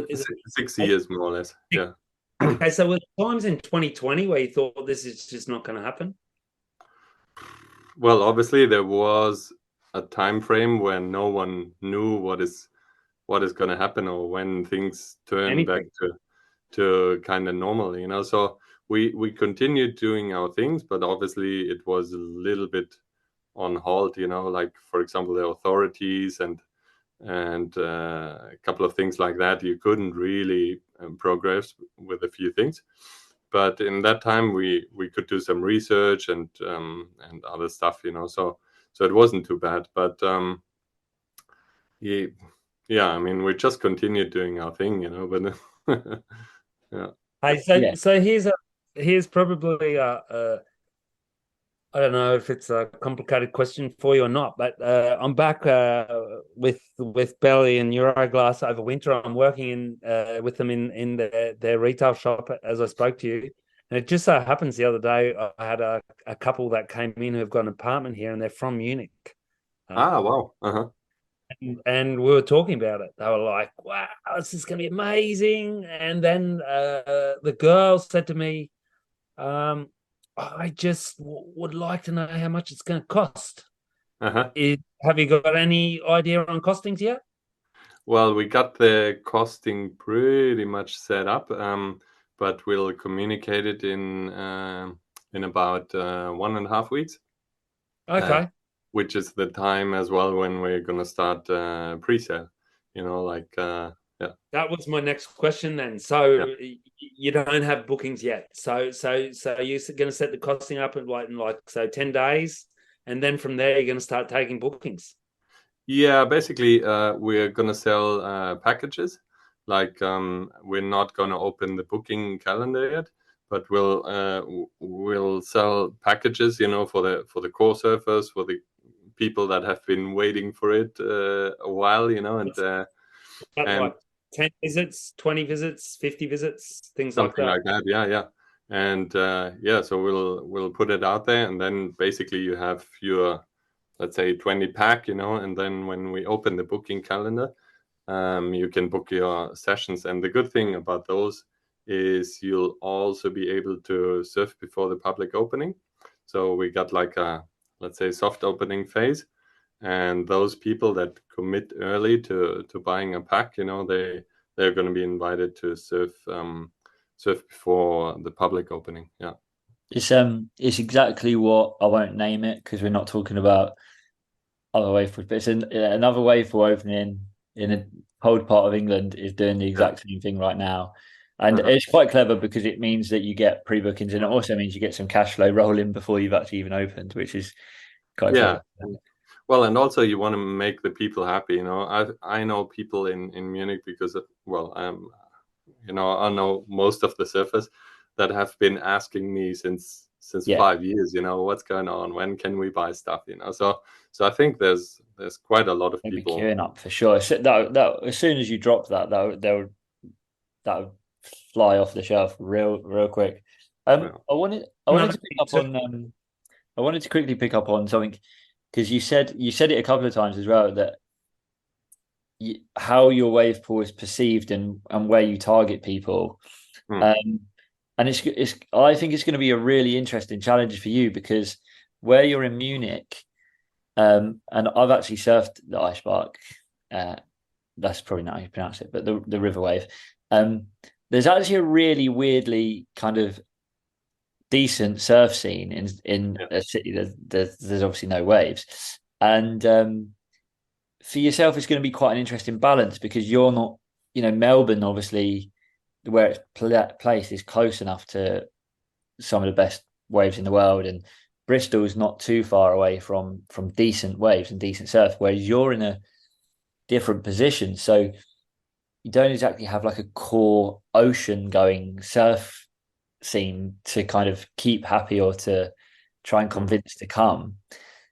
Is it 6 years more or less. Yeah. okay? So were there times in 2020 where you thought this is just not going to happen? Well, obviously there was a time frame where no one knew what is going to happen, or when things turn back Anything? to kind of normal. So we continued doing our things, but obviously it was a little bit on hold, like, for example, the authorities and a couple of things like that. You couldn't really progress with a few things, but in that time we could do some research and other stuff, so it wasn't too bad. But yeah, I mean, we just continued doing our thing, but yeah. Hey, so here's probably I don't know if it's a complicated question for you or not, but I'm back with Belly and Euroglass over winter. I'm working with them in their retail shop as I spoke to you. And it just so happens the other day I had a couple that came in who have got an apartment here and they're from Munich. Wow. Uh-huh. And we were talking about it. They were like, wow, this is going to be amazing. And then the girl said to me, I just would like to know how much it's going to cost. Uh-huh. Have you got any idea on costings yet? Well, we got the costing pretty much set up, but we'll communicate it in about 1.5 weeks. Okay. Which is the time as well when we're going to start pre-sale, yeah. That was my next question then. So you don't have bookings yet. So you're going to set the costing up in like 10 days, and then from there you're going to start taking bookings. Yeah, basically we're going to sell packages. Like we're not going to open the booking calendar yet, but we'll sell packages, for the core surfers, for the people that have been waiting for it a while, and like 10 visits, 20 visits, 50 visits, things like that. Something like that, yeah. And so we'll put it out there, and then basically you have your, let's say, 20 pack, and then when we open the booking calendar, you can book your sessions. And the good thing about those is you'll also be able to surf before the public opening. So we got like a, let's say, soft opening phase, and those people that commit early to buying a pack, they're going to be invited to surf before the public opening. Yeah, it's exactly what, I won't name it because we're not talking about other wave pools, but it's another wave pool opening in a cold part of England is doing the exact same thing right now. And it's quite clever because it means that you get pre-bookings, and it also means you get some cash flow rolling before you've actually even opened, which is quite clever. Well, and also you want to make the people happy. I know people in Munich because I know most of the surfers that have been asking me since 5 years. What's going on? When can we buy stuff? So I think there's quite a lot of people queuing up for sure. So that as soon as you drop that would fly off the shelf real quick. I wanted to pick up on I wanted to quickly pick up on something, because you said it a couple of times as well, that how your wave pool is perceived and where you target people. And it's I think it's going to be a really interesting challenge for you, because where you're in Munich, and I've actually surfed the ice park, that's probably not how you pronounce it, but the river wave. There's actually a really weirdly kind of decent surf scene in a city. There's obviously no waves, and for yourself, it's going to be quite an interesting balance, because you're not, Melbourne, obviously, where it's placed is close enough to some of the best waves in the world, and Bristol's not too far away from decent waves and decent surf, whereas you're in a different position. So you don't exactly have like a core ocean going surf scene to kind of keep happy or to try and convince to come.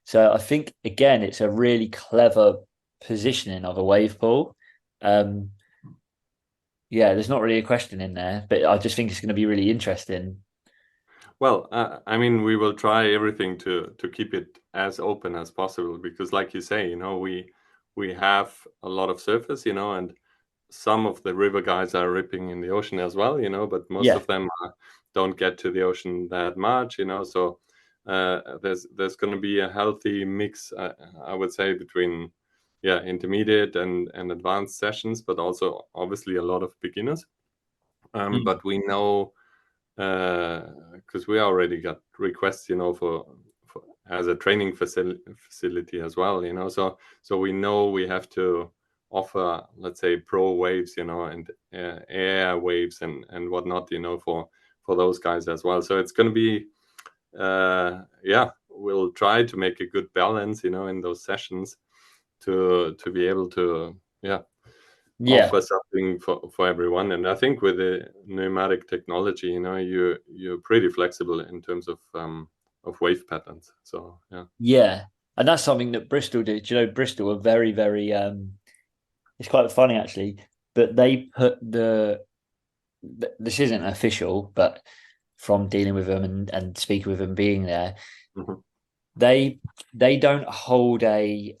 So I think, again, it's a really clever positioning of a wave pool. There's not really a question in there, but I just think it's going to be really interesting. Well, I mean, we will try everything to keep it as open as possible, because, like you say, we have a lot of surface, and some of the river guys are ripping in the ocean as well, but most of them don't get to the ocean that much, So there's going to be a healthy mix, I would say, between intermediate and advanced sessions, but also obviously a lot of beginners. But we know because we already got requests, for as a training facility as well, so we know we have to offer, let's say, pro waves, and air waves and whatnot, for those guys as well. So it's going to be, we'll try to make a good balance, in those sessions to be able to, offer something for everyone. And I think with the pneumatic technology, you're pretty flexible in terms of wave patterns. So Yeah, and that's something that Bristol do. Do you know, Bristol are very, very it's quite funny actually, but they put this isn't official, but from dealing with them and speaking with them, being there, Mhm. they don't hold a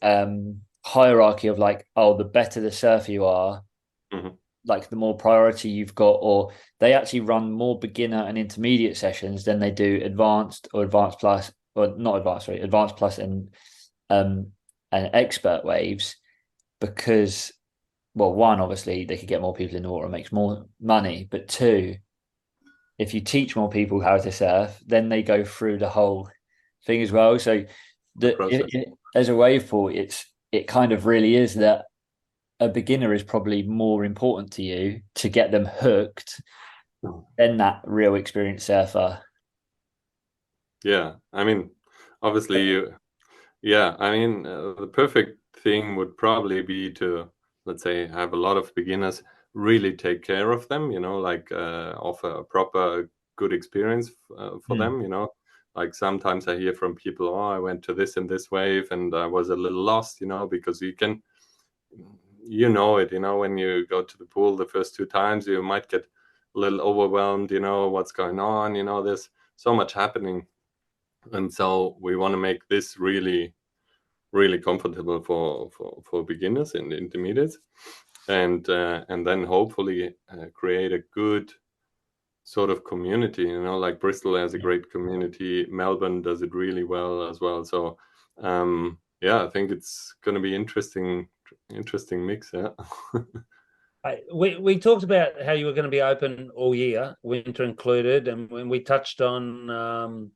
hierarchy of like, oh, the better the surfer you are, Mhm. like the more priority you've got, or they actually run more beginner and intermediate sessions than they do advanced or advanced plus, or not advanced, sorry, advanced plus and expert waves, because, well, one, obviously they could get more people in the water and makes more money, but two, if you teach more people how to surf, then they go through the whole thing as well. So The process. as a wave pool, it kind of really is that a beginner is probably more important to you to get them hooked than that real experienced surfer. Yeah, I mean, obviously, the perfect thing would probably be to, let's say, have a lot of beginners, really take care of them, like offer a proper good experience for them, like sometimes I hear from people, oh, I went to this and this wave and I was a little lost, because you can, when you go to the pool the first 2 times, you might get a little overwhelmed, what's going on, there's so much happening. And so we want to make this really, really comfortable for beginners and intermediates, and then hopefully create a good sort of community. Like Bristol has a great community. Melbourne does it really well as well. So I think it's going to be interesting mix. Yeah. We talked about how you were going to be open all year, winter included, and when we touched on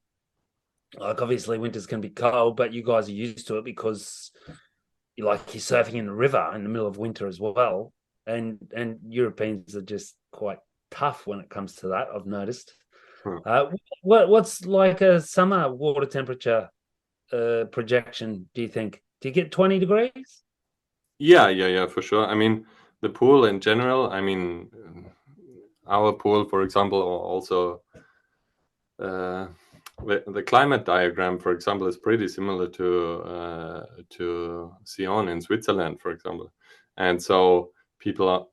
like obviously winter's going to be cold, but you guys are used to it because you're surfing in the river in the middle of winter as well, and Europeans are just quite tough when it comes to that. I've noticed. What's like a summer water temperature projection? Do you think? Do you get 20 degrees? Yeah, for sure. I mean, the pool in general. I mean, our pool, for example, also. The climate diagram, for example, is pretty similar to Sion in Switzerland, for example, and so people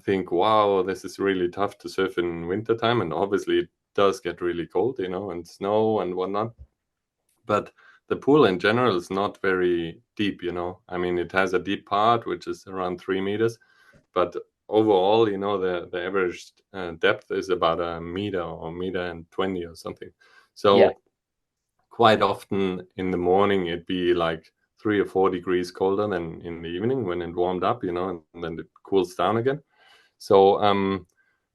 think, "Wow, this is really tough to surf in wintertime," and obviously it does get really cold, and snow and whatnot. But the pool in general is not very deep, I mean, it has a deep part which is around 3 meters, but overall, the average depth is about a meter or meter and 20 or something. So quite often in the morning, it'd be like 3 or 4 degrees colder than in the evening when it warmed up, and then it cools down again. So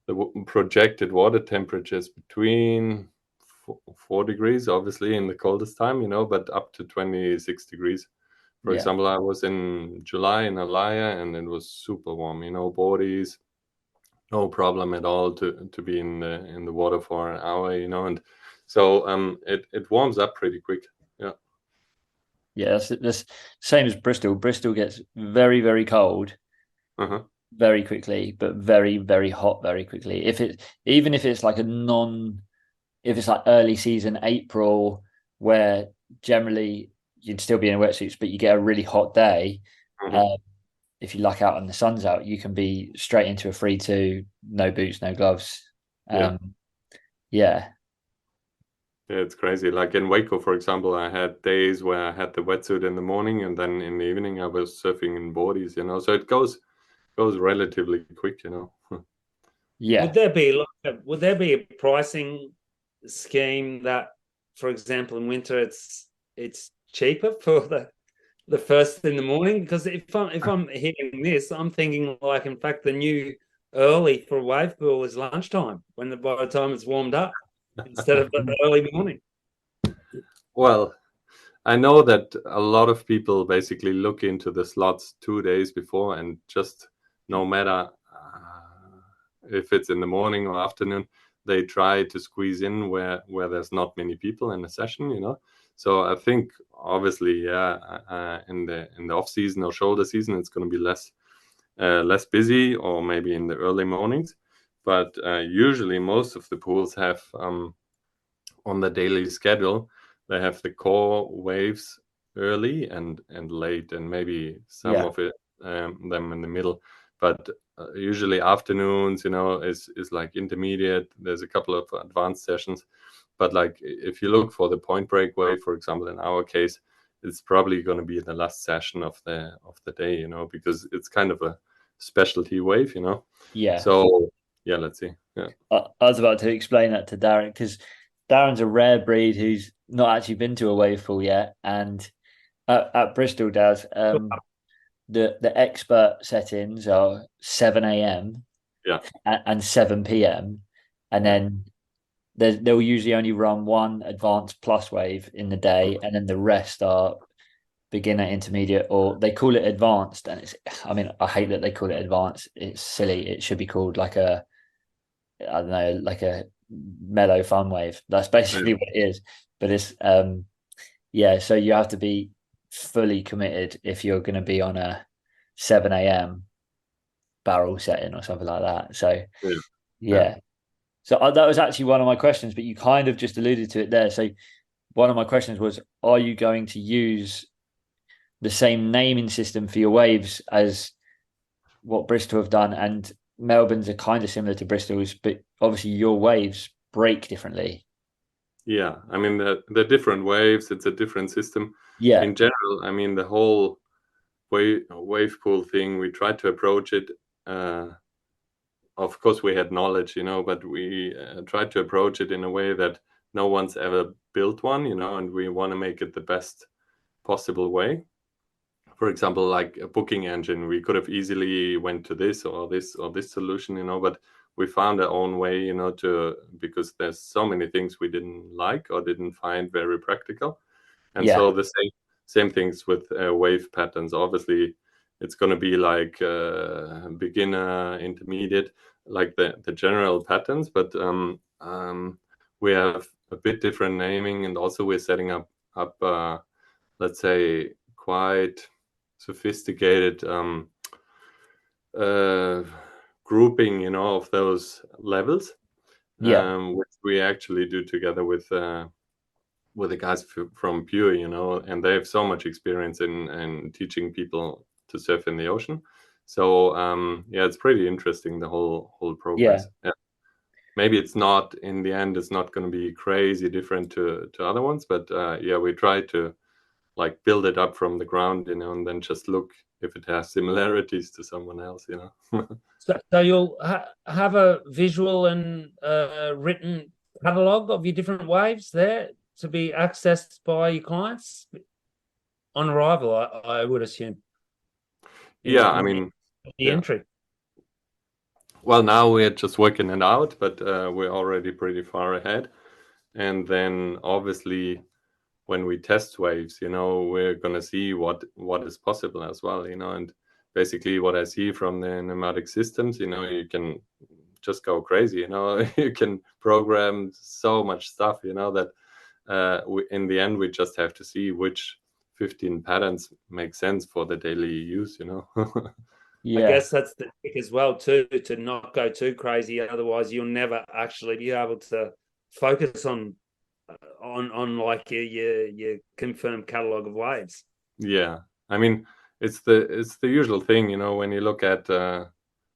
the projected water temperature is between 4 degrees, obviously in the coldest time, but up to 26 degrees. For example, I was in July in Alaya and it was super warm, boardies, no problem at all to be in the water for an hour, and so it warms up pretty quick. Yeah, that's same as Bristol. Bristol gets very, very cold very quickly, but very, very hot very quickly. Even if it's like if it's like early season April, where generally you'd still be in wetsuits, but you get a really hot day. If you luck out and the sun's out, you can be straight into a 3-2, no boots, no gloves. Yeah, it's crazy. Like in Waco, for example, I had days where I had the wetsuit in the morning, and then in the evening I was surfing in boardies. So it goes relatively quick. Yeah. Would there be a pricing scheme that, for example, in winter it's cheaper for the first in the morning? Because if I'm hearing this, I'm thinking like, in fact, the new early for a wave pool is lunchtime by the time it's warmed up instead of the early morning. Well, I know that a lot of people basically look into the slots 2 days before, and just no matter if it's in the morning or afternoon, they try to squeeze in where there's not many people in a session, you know. So I think obviously, yeah, in the off season or shoulder season, it's going to be less busy, or maybe in the early mornings. But usually, most of the pools have on the daily schedule, they have the core waves early and late, and maybe some of it them in the middle. But usually afternoons, you know, is like intermediate. There's a couple of advanced sessions, but like if you look for the point break wave, for example, in our case, it's probably going to be the last session of the day, you know, because it's kind of a specialty wave, you know. Yeah. So yeah, let's see. Yeah. I was about to explain that to Darren, because Darren's a rare breed who's not actually been to a wave pool yet, and at Bristol does. The expert settings are 7 a.m. Yeah. and 7 p.m. and then they'll usually only run one advanced plus wave in the day, and then the rest are beginner, intermediate, or they call it advanced. And I mean, I hate that they call it advanced. It's silly. It should be called like I don't know, like a mellow fun wave. That's basically what it is. But it's yeah, so you have to be fully committed if you're going to be on a 7 a.m. barrel setting or something like that. So yeah. So that was actually one of my questions, but you kind of just alluded to it there. So one of my questions was, are you going to use the same naming system for your waves as what Bristol have done? And Melbourne's are kind of similar to Bristol's, but obviously your waves break differently. Yeah, I mean the different waves, it's a different system. Yeah. In general, I mean the whole wave pool thing, we tried to approach it. Of course, we had knowledge, you know, but we tried to approach it in a way that no one's ever built one, you know, and we want to make it the best possible way. For example, like a booking engine, we could have easily went to this or this or this solution, you know, but we found our own way, you know, because there's so many things we didn't like or didn't find very practical. And so the same things with wave patterns. Obviously, it's going to be like beginner, intermediate, like the general patterns, but we have a bit different naming, and also we're setting up let's say, quite sophisticated grouping, you know, of those levels, which we actually do together with the guys from Pure, you know, and they have so much experience in teaching people to surf in the ocean. So yeah, it's pretty interesting, the whole progress. Yeah. Maybe it's not, in the end, it's not going to be crazy different to other ones, but yeah, we try to like build it up from the ground, you know, and then just look if it has similarities to someone else, you know. So you'll have a visual and written catalog of your different waves there to be accessed by your clients on arrival, I would assume. Yeah, I mean, the entry. Well, now we're just working it out, but we're already pretty far ahead. And then obviously, when we test waves, you know, we're going to see what is possible as well, you know. And basically what I see from the pneumatic systems, you know, you can just go crazy, you know. You can program so much stuff, you know, that in the end we just have to see which 15 patterns make sense for the daily use, you know. I guess that's the trick as well too, to not go too crazy, otherwise you'll never actually be able to focus on like your confirmed catalog of waves. Yeah, I mean, it's the usual thing, you know, when you look at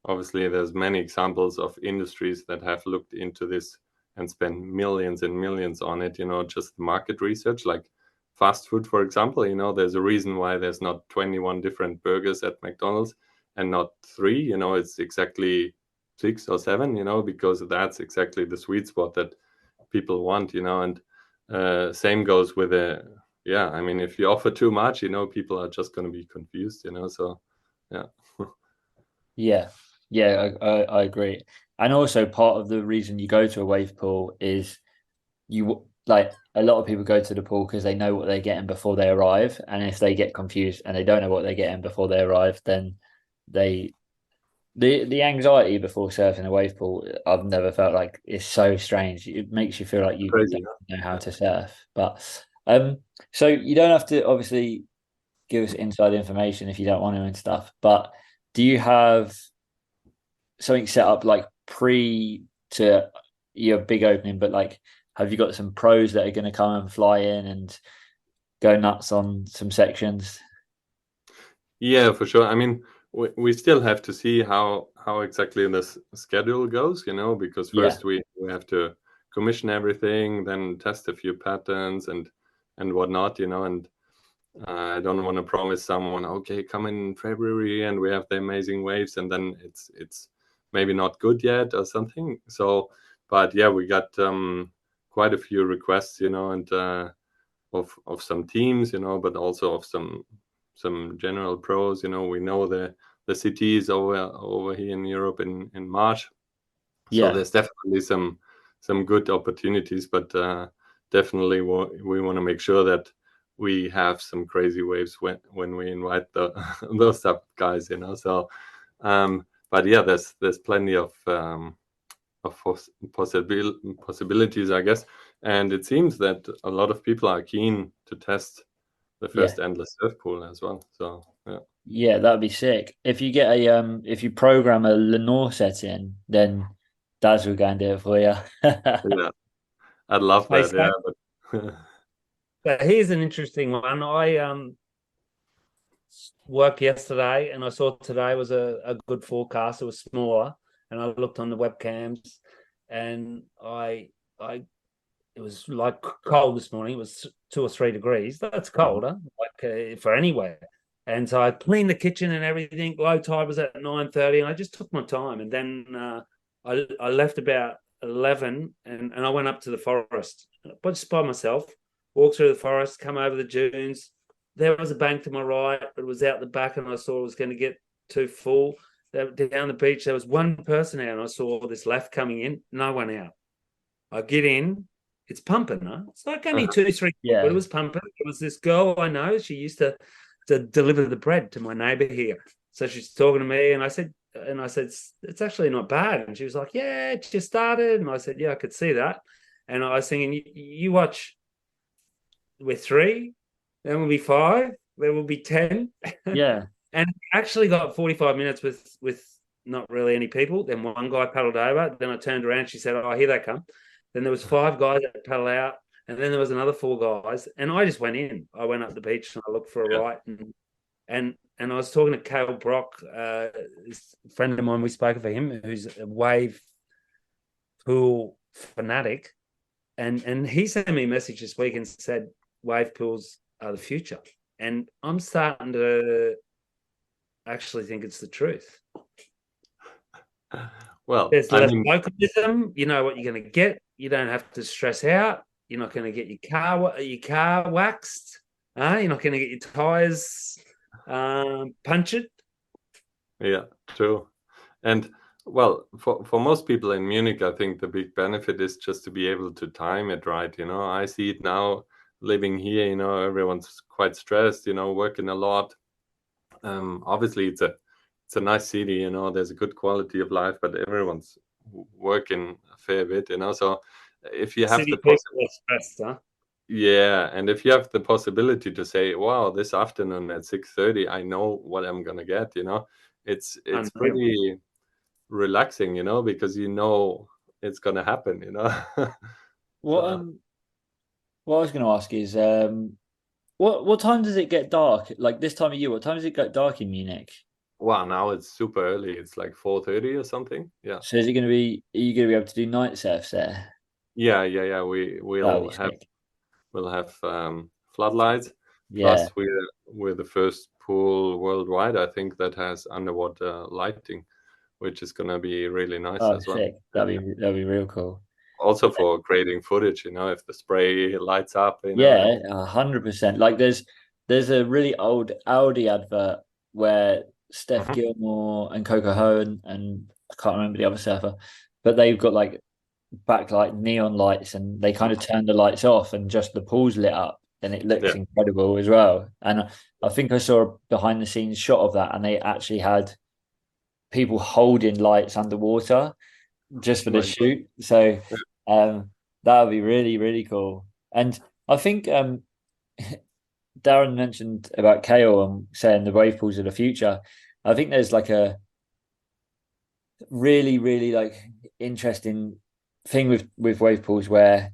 obviously there's many examples of industries that have looked into this and spent millions and millions on it, you know, just market research, like fast food, for example. You know, there's a reason why there's not 21 different burgers at McDonald's and not 3, you know, it's exactly 6 or 7, you know, because that's exactly the sweet spot that people want, you know. And same goes with yeah, I mean, if you offer too much, you know, people are just going to be confused, you know. So yeah. Yeah, Yeah, I agree. And also part of the reason you go to a wave pool is you like a lot of people go to the pool because they know what they're getting before they arrive. And if they get confused and they don't know what they're getting before they arrive, then they the anxiety before surfing a wave pool, I've never felt like it's so strange. It makes you feel like you Crazy, don't huh? know how Yeah. to surf. But so you don't have to obviously give us inside information if you don't want to and stuff. But do you have something set up like pre to your big opening, but like have you got some pros that are going to come and fly in and go nuts on some sections? Yeah, for sure. I mean, we still have to see how exactly this schedule goes, because Yeah, first we have to commission everything, then test a few patterns and whatnot, and I don't want to promise someone, okay, come in February and we have the amazing waves, and then it's maybe not good yet or something. So, but yeah, we got quite a few requests, and of some teams, but also of some general pros. We know the cities over here in Europe in March, so yeah, there's definitely some good opportunities, but definitely we want to make sure that we have some crazy waves when we invite the those type of guys. So but yeah, there's plenty of possibilities, I guess. And it seems that a lot of people are keen to test the yeah. first endless surf pool as well. So yeah, Yeah, that'd be sick. If you get a if you program a Lenore setting, then Daz will go and do it for you. yeah, I'd love Hey, that. so, Yeah, but but here's an interesting one. I worked yesterday and I saw today was a good forecast. It was smaller, and I looked on the webcams, and I it was like cold this morning. It was 2 or 3 degrees. That's cold, huh? Like for anywhere. And so I cleaned the kitchen and everything. Low tide was at 9:30, and I just took my time. And then I left about 11, and I went up to the forest, but just by myself. Walked through the forest, come over the dunes. There was a bank to my right, but it was out the back, and I saw it was going to get too full. Down the beach, there was one person out, and I saw this left coming in, no one out. I get in, it's pumping, huh? It's like only 2, 3, but it Yeah, was pumping. It was this girl I know. She used to deliver the bread to my neighbor here. So she's talking to me, and I said, it's actually not bad. And she was like, yeah, it just started. And I said, yeah, I could see that. And I was thinking, you watch, we're 3, then we'll be 5, then we'll be 10. yeah. And actually got 45 minutes with not really any people. Then one guy paddled over. Then I turned around. She said, "Oh, here they come." Then there was 5 guys that paddled out, and then there was another 4 guys. And I just went in. I went up the beach and I looked for a yeah, right. And I was talking to Cale Brock, this friend of mine. We spoke of him, who's a wave pool fanatic, and he sent me a message this week and said wave pools are the future. And I'm starting to actually think it's the truth. well, There's I less mean, localism. You know what you're going to get. You don't have to stress out. You're not going to get your car waxed. You're not going to get your tires punctured. yeah, true. And well, for most people in Munich, I think the big benefit is just to be able to time it right. I see it now living here. Everyone's quite stressed. Working a lot. Obviously, it's a nice city. There's a good quality of life, but everyone's working a fair bit. So if you have City the people possibility, are stressed, huh? yeah, and if you have the possibility to say, "Wow, this afternoon at 6:30, I know what I'm gonna get," it's Unreal. pretty relaxing, because it's gonna happen. What So, um what I was going to ask is what time does it get dark? Like this time of year, what time does it get dark in Munich? wow, now it's super early. It's like 4:30 or something. Yeah, So is it going to be? Are you going to be able to do night surfs there? yeah, yeah, yeah. We That'll be will have sick. we'll have floodlights. Yeah. Plus, we're the first pool worldwide, I think, that has underwater lighting, which is gonna be really nice Oh, as well. sick. That'd be real cool. Also for creating footage, if the spray lights up, Yeah, and 100%. Like there's a really old Audi advert where Steph Mhm. Gilmore and Coco Ho and I can't remember the other surfer, but they've got like backlight neon lights and they kind of Mhm. turn the lights off and just the pool's lit up and it looks Yeah. incredible as well. And I think I saw a behind the scenes shot of that and they actually had people holding lights underwater just for the Right. shoot. So um that would be really, really cool. And I think Darren mentioned about Kale and saying the wave pools of the future. I think there's like a really, really like interesting thing with wave pools where,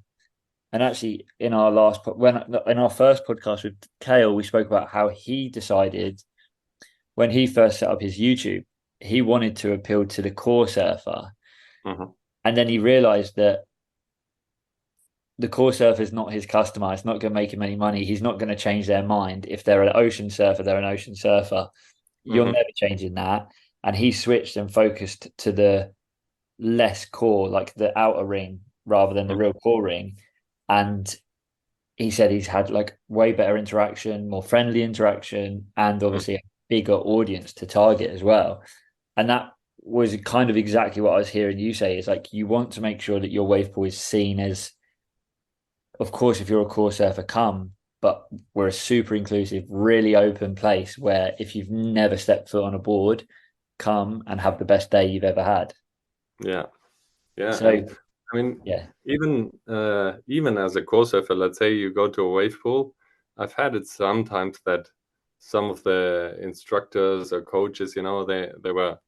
and actually in our when in our first podcast with Kale, we spoke about how he decided when he first set up his YouTube, he wanted to appeal to the core surfer, Mhm. and then he realized that the core surfer is not his customer. It's not going to make him any money. He's not going to change their mind. If they're an ocean surfer, they're an ocean surfer. You're Mhm. never changing that. And he switched and focused to the less core, like the outer ring rather than the Mhm. real core ring. And he said he's had like way better interaction, more friendly interaction, and Mhm. obviously a bigger audience to target as well. And that was kind of exactly what I was hearing you say is like you want to make sure that your wave pool is seen as, of course, if you're a core surfer, come, but we're a super inclusive, really open place where if you've never stepped foot on a board, come and have the best day you've ever had. Yeah. Yeah. And So I mean, yeah, even as a core surfer, let's say you go to a wave pool, I've had it sometimes that some of the instructors or coaches, they were,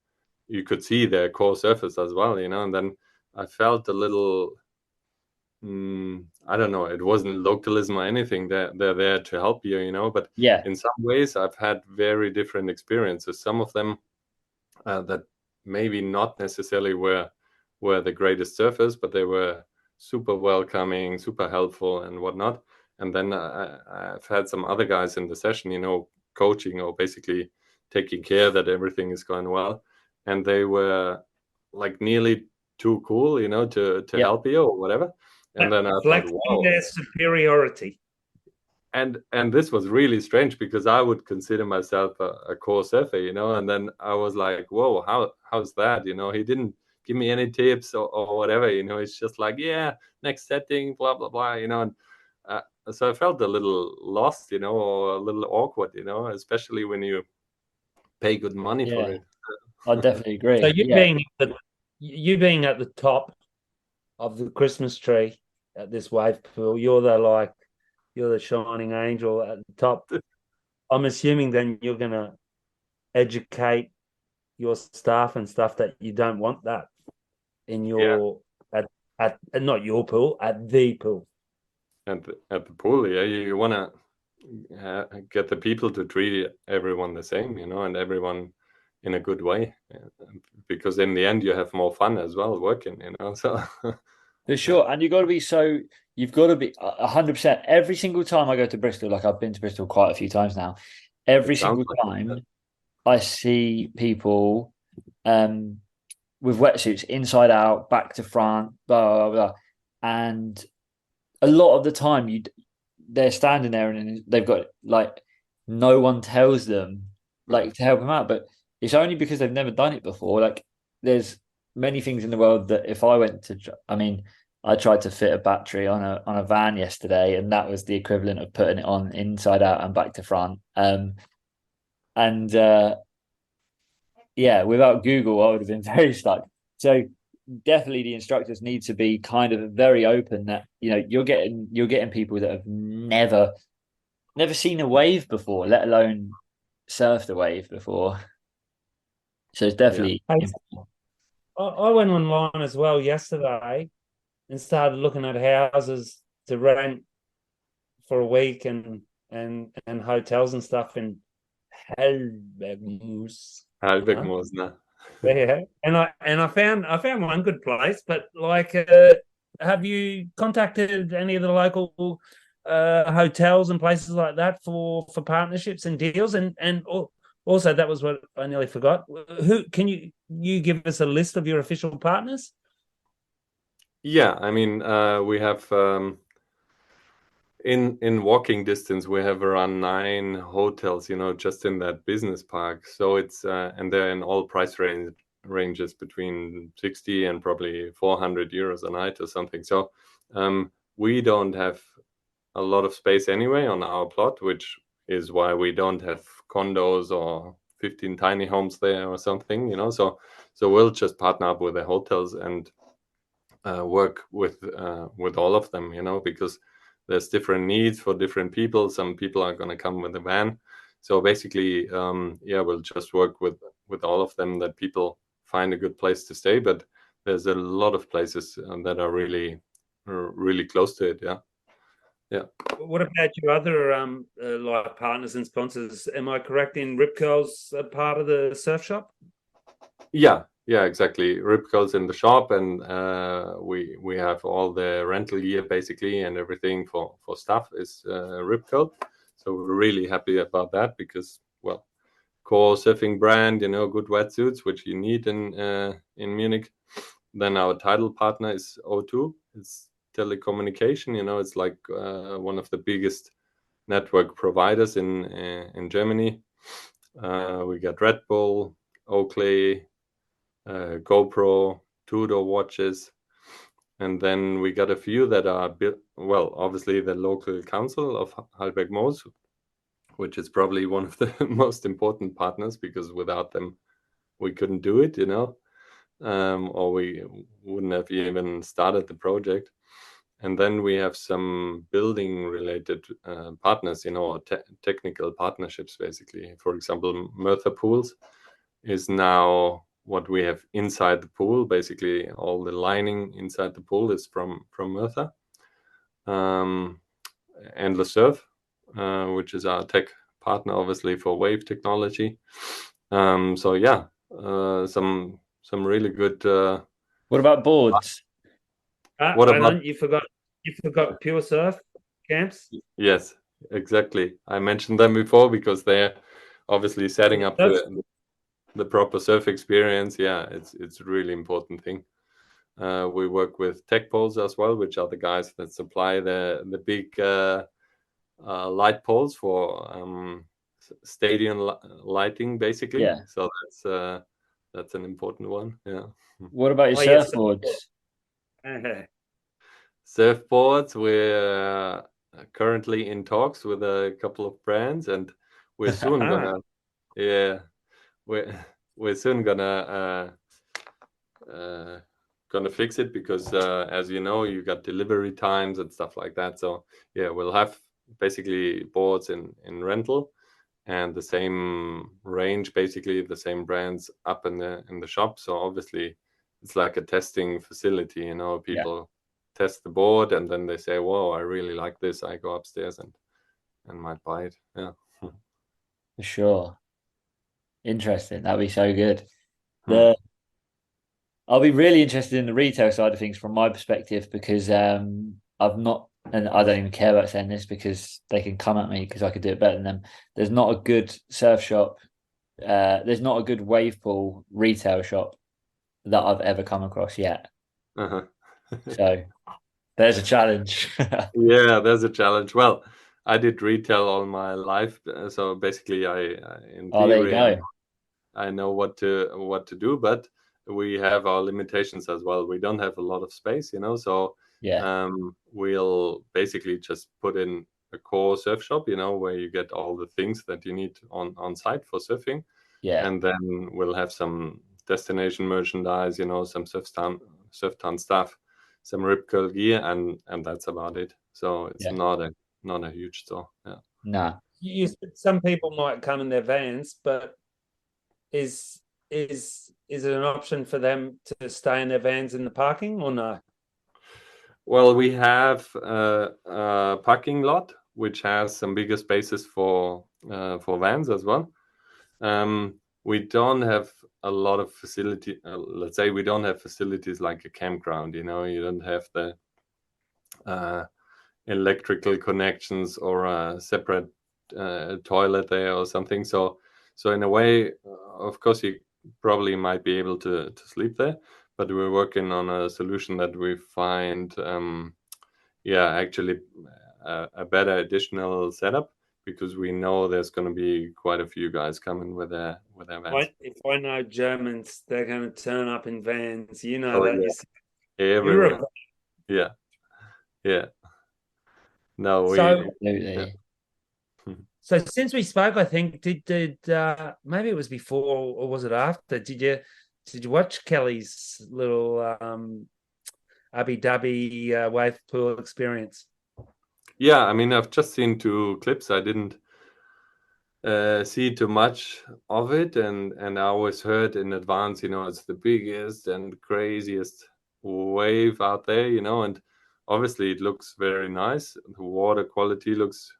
you could see their core surfers as well, and then I felt a little, I don't know, it wasn't localism or anything. They're there to help you, but yeah, in some ways I've had very different experiences. Some of them that maybe not necessarily were the greatest surfers, but they were super welcoming, super helpful, and whatnot. And then I've had some other guys in the session, coaching or basically taking care that everything is going well, and they were like nearly too cool, to yeah, help you or whatever. And then I thought, Flexing wow. their superiority. And this was really strange because I would consider myself a core surfer, and then I was like, whoa, how's that? He didn't give me any tips or whatever, it's just like, yeah, next setting, blah blah blah, and uh, so I felt a little lost, or a little awkward, especially when you pay good money for yeah. it. I definitely So agree. Yeah, you being at the top of the Christmas tree at this wave pool, you're the shining angel at the top. I'm assuming then you're gonna educate your staff and stuff that you don't want that in Yeah. your at not your pool, at the pool. At the pool, yeah, you want to get the people to treat everyone the same, and everyone in a good way, because in the end you have more fun as well working, so for yeah. sure. And you've got to be 100%. Every single time I go to Bristol, like I've been to Bristol quite a few times now, every It sounds single like it. time I see people um with wetsuits inside out, back to front, blah blah blah. And a lot of the time they're standing there and they've got like no one tells them Mhm. like to help them out, but it's only because they've never done it before. Like there's many things in the world that if I went to, I mean, I tried to fit a battery on a van yesterday, and that was the equivalent of putting it on inside out and back to front. And yeah, without Google, I would have been very stuck. So definitely the instructors need to be kind of very open that you're getting people that have never seen a wave before, let alone surfed a wave before. So it's Yeah. definitely Hey, I went online as well yesterday and started looking at houses to rent for a week and hotels and stuff in Helbergmoos. Huh? Halbigmoosna. Yeah, and I found one good place, but like, have you contacted any of the local hotels and places like that for partnerships and deals? And also that was what I nearly forgot. Who can you give us a list of your official partners? Yeah, I mean, we have in walking distance, we have around 9 hotels, just in that business park. So it's and they're in all price ranges between 60 and probably 400 euros a night or something. So we don't have a lot of space anyway on our plot, which is why we don't have condos or 15 tiny homes there or something, So we'll just partner up with the hotels and work with all of them, because there's different needs for different people. Some people are going to come with a van, so basically, we'll just work with all of them, that people find a good place to stay. But there's a lot of places that are really close to it. Yeah. What about your other like partners and sponsors? Am I correct in Rip Curl's part of the surf shop? Yeah, exactly. Rip Curl's in the shop, and we have all the rental gear basically, and everything for stuff is Rip Curl. So we're really happy about that, because, well, core surfing brand, good wetsuits, which you need in Munich. Then our title partner is O2. It's telecommunication. It's like one of the biggest network providers in Germany. We got Red Bull, Oakley, GoPro, Tudor watches, and then we got a few that are obviously the local council of Halberg Moos, which is probably one of the most important partners, because without them we couldn't do it, or we wouldn't have even started the project. And then we have some building related partners, or technical partnerships, basically. For example, Merthyr Pools is now what we have inside the pool. Basically, all the lining inside the pool is from Merthyr. Endless Surf, which is our tech partner, obviously, for wave technology. So yeah, some really good. What about boards? What about you forgot Pure Surf camps? Yes, exactly. I mentioned them before because they're obviously setting up the proper surf experience. Yeah, it's a really important thing. We work with Tech Poles as well, which are the guys that supply the big light poles for stadium lighting, basically. Yeah. So that's an important one. Yeah. What about your surfboards? Surfboards, we're currently in talks with a couple of brands, and we're soon gonna we're soon gonna fix it, because as you know, you got delivery times and stuff like that. So yeah, we'll have basically boards in rental, and the same range, basically the same brands up in the shop. So obviously it's like a testing facility, people test the board, and then they say, whoa, I really like this. I go upstairs and might buy it. Yeah. For sure. Interesting. That'd be so good. I'll be really interested in the retail side of things from my perspective, because I've not, and I don't even care about saying this because they can come at me because I could do it better than them. There's not a good surf shop. There's not a good wave pool retail shop that I've ever come across yet. So there's a challenge. Yeah, there's a challenge. Well, I did retail all my life, so basically, in Oh, there you theory, go. I know what to do, but we have our limitations as well. We don't have a lot of space, so Yeah. We'll basically just put in a core surf shop, where you get all the things that you need on site for surfing. Yeah. And then we'll have some destination merchandise, some surf town stuff, some Rip Curl gear, and that's about it. So it's not a huge store. Yeah. Nah. You said some people might come in their vans, but is it an option for them to stay in their vans in the parking, or no? Well, we have a parking lot which has some bigger spaces for vans as well. We don't have a lot of facility. Let's say we don't have facilities like a campground. You don't have the electrical connections or a separate toilet there or something. So in a way, of course, you probably might be able to sleep there, but we're working on a solution that we find, actually a better additional setup, because we know there's going to be quite a few guys coming with their vans. If I know Germans, they're going to turn up in vans. You know Oh, that. yeah. You're Everywhere. Yeah. Yeah. No, Absolutely. So since we spoke, I think did maybe it was before or was it after? Did you watch Kelly's little Abu Dhabi wave pool experience? Yeah, I mean, I've just seen 2 clips. I didn't see too much of it, and I always heard in advance, it's the biggest and craziest wave out there, and obviously it looks very nice. The water quality looks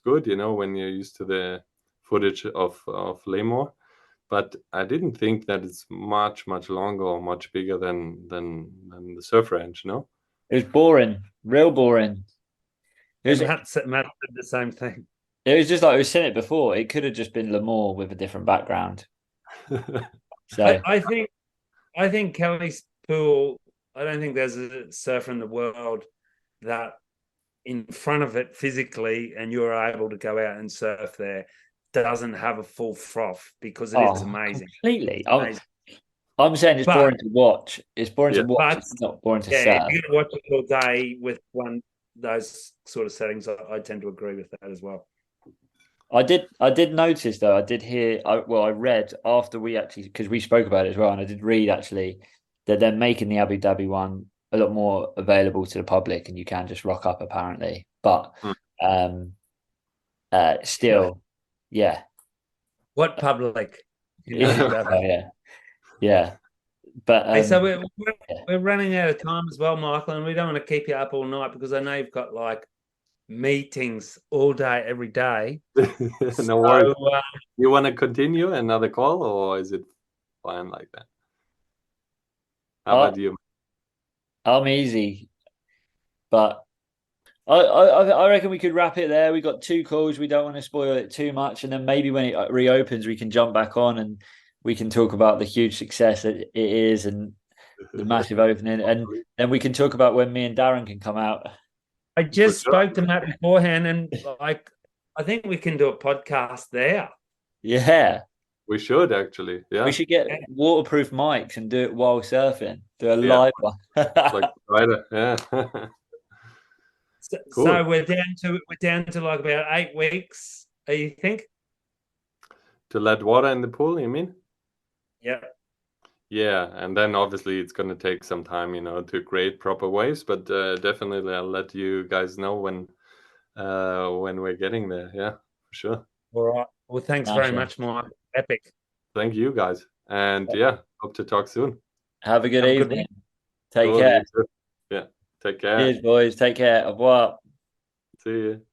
good, when you're used to the footage of Lamore. But I didn't think that it's much longer or much bigger than the surf ranch, no? It was boring, real boring. Matt said the same thing. It was just like we've seen it before. It could have just been Lamore with a different background. So I think Kelly's pool. I don't think there's a surfer in the world that in front of it physically, and you're able to go out and surf there, doesn't have a full froth, because it is amazing. Completely. I'm saying it's boring to watch. It's boring to watch. It's not boring to surf. If you're going to watch it all day with those sort of settings, I tend to agree with that as well. I did notice though. I read after we actually, because we spoke about it as well, and I did read actually that they're making the Abu Dhabi one a lot more available to the public, and you can just rock up apparently. But still, yeah. What public? Yeah. But so we're running out of time as well, Michael, and we don't want to keep you up all night, because I know you've got like meetings all day, every day. No worries. You want to continue another call, or is it fine like that? How about you? I'm easy, but I reckon we could wrap it there. We got 2 calls. We don't want to spoil it too much, and then maybe when it reopens, we can jump back on and we can talk about the huge success that it is and the massive opening, and then we can talk about when me and Darren can come out. I just spoke to Matt beforehand, and I think we can do a podcast there. Yeah, we should actually. Yeah, we should get waterproof mics and do it while surfing. Do a live one. Like Friday. Yeah. Cool. So we're down to like about 8 weeks. You think? To let water in the pool, you mean? Yeah. Yeah, and then obviously it's going to take some time, to create proper waves. But definitely, I'll let you guys know when we're getting there. Yeah, for sure. All right. Well, thanks very much, Mike. Epic. Thank you, guys, and hope to talk soon. Have a good evening. Take care. Yeah, take care. Cheers, boys. Take care. Au revoir. See you.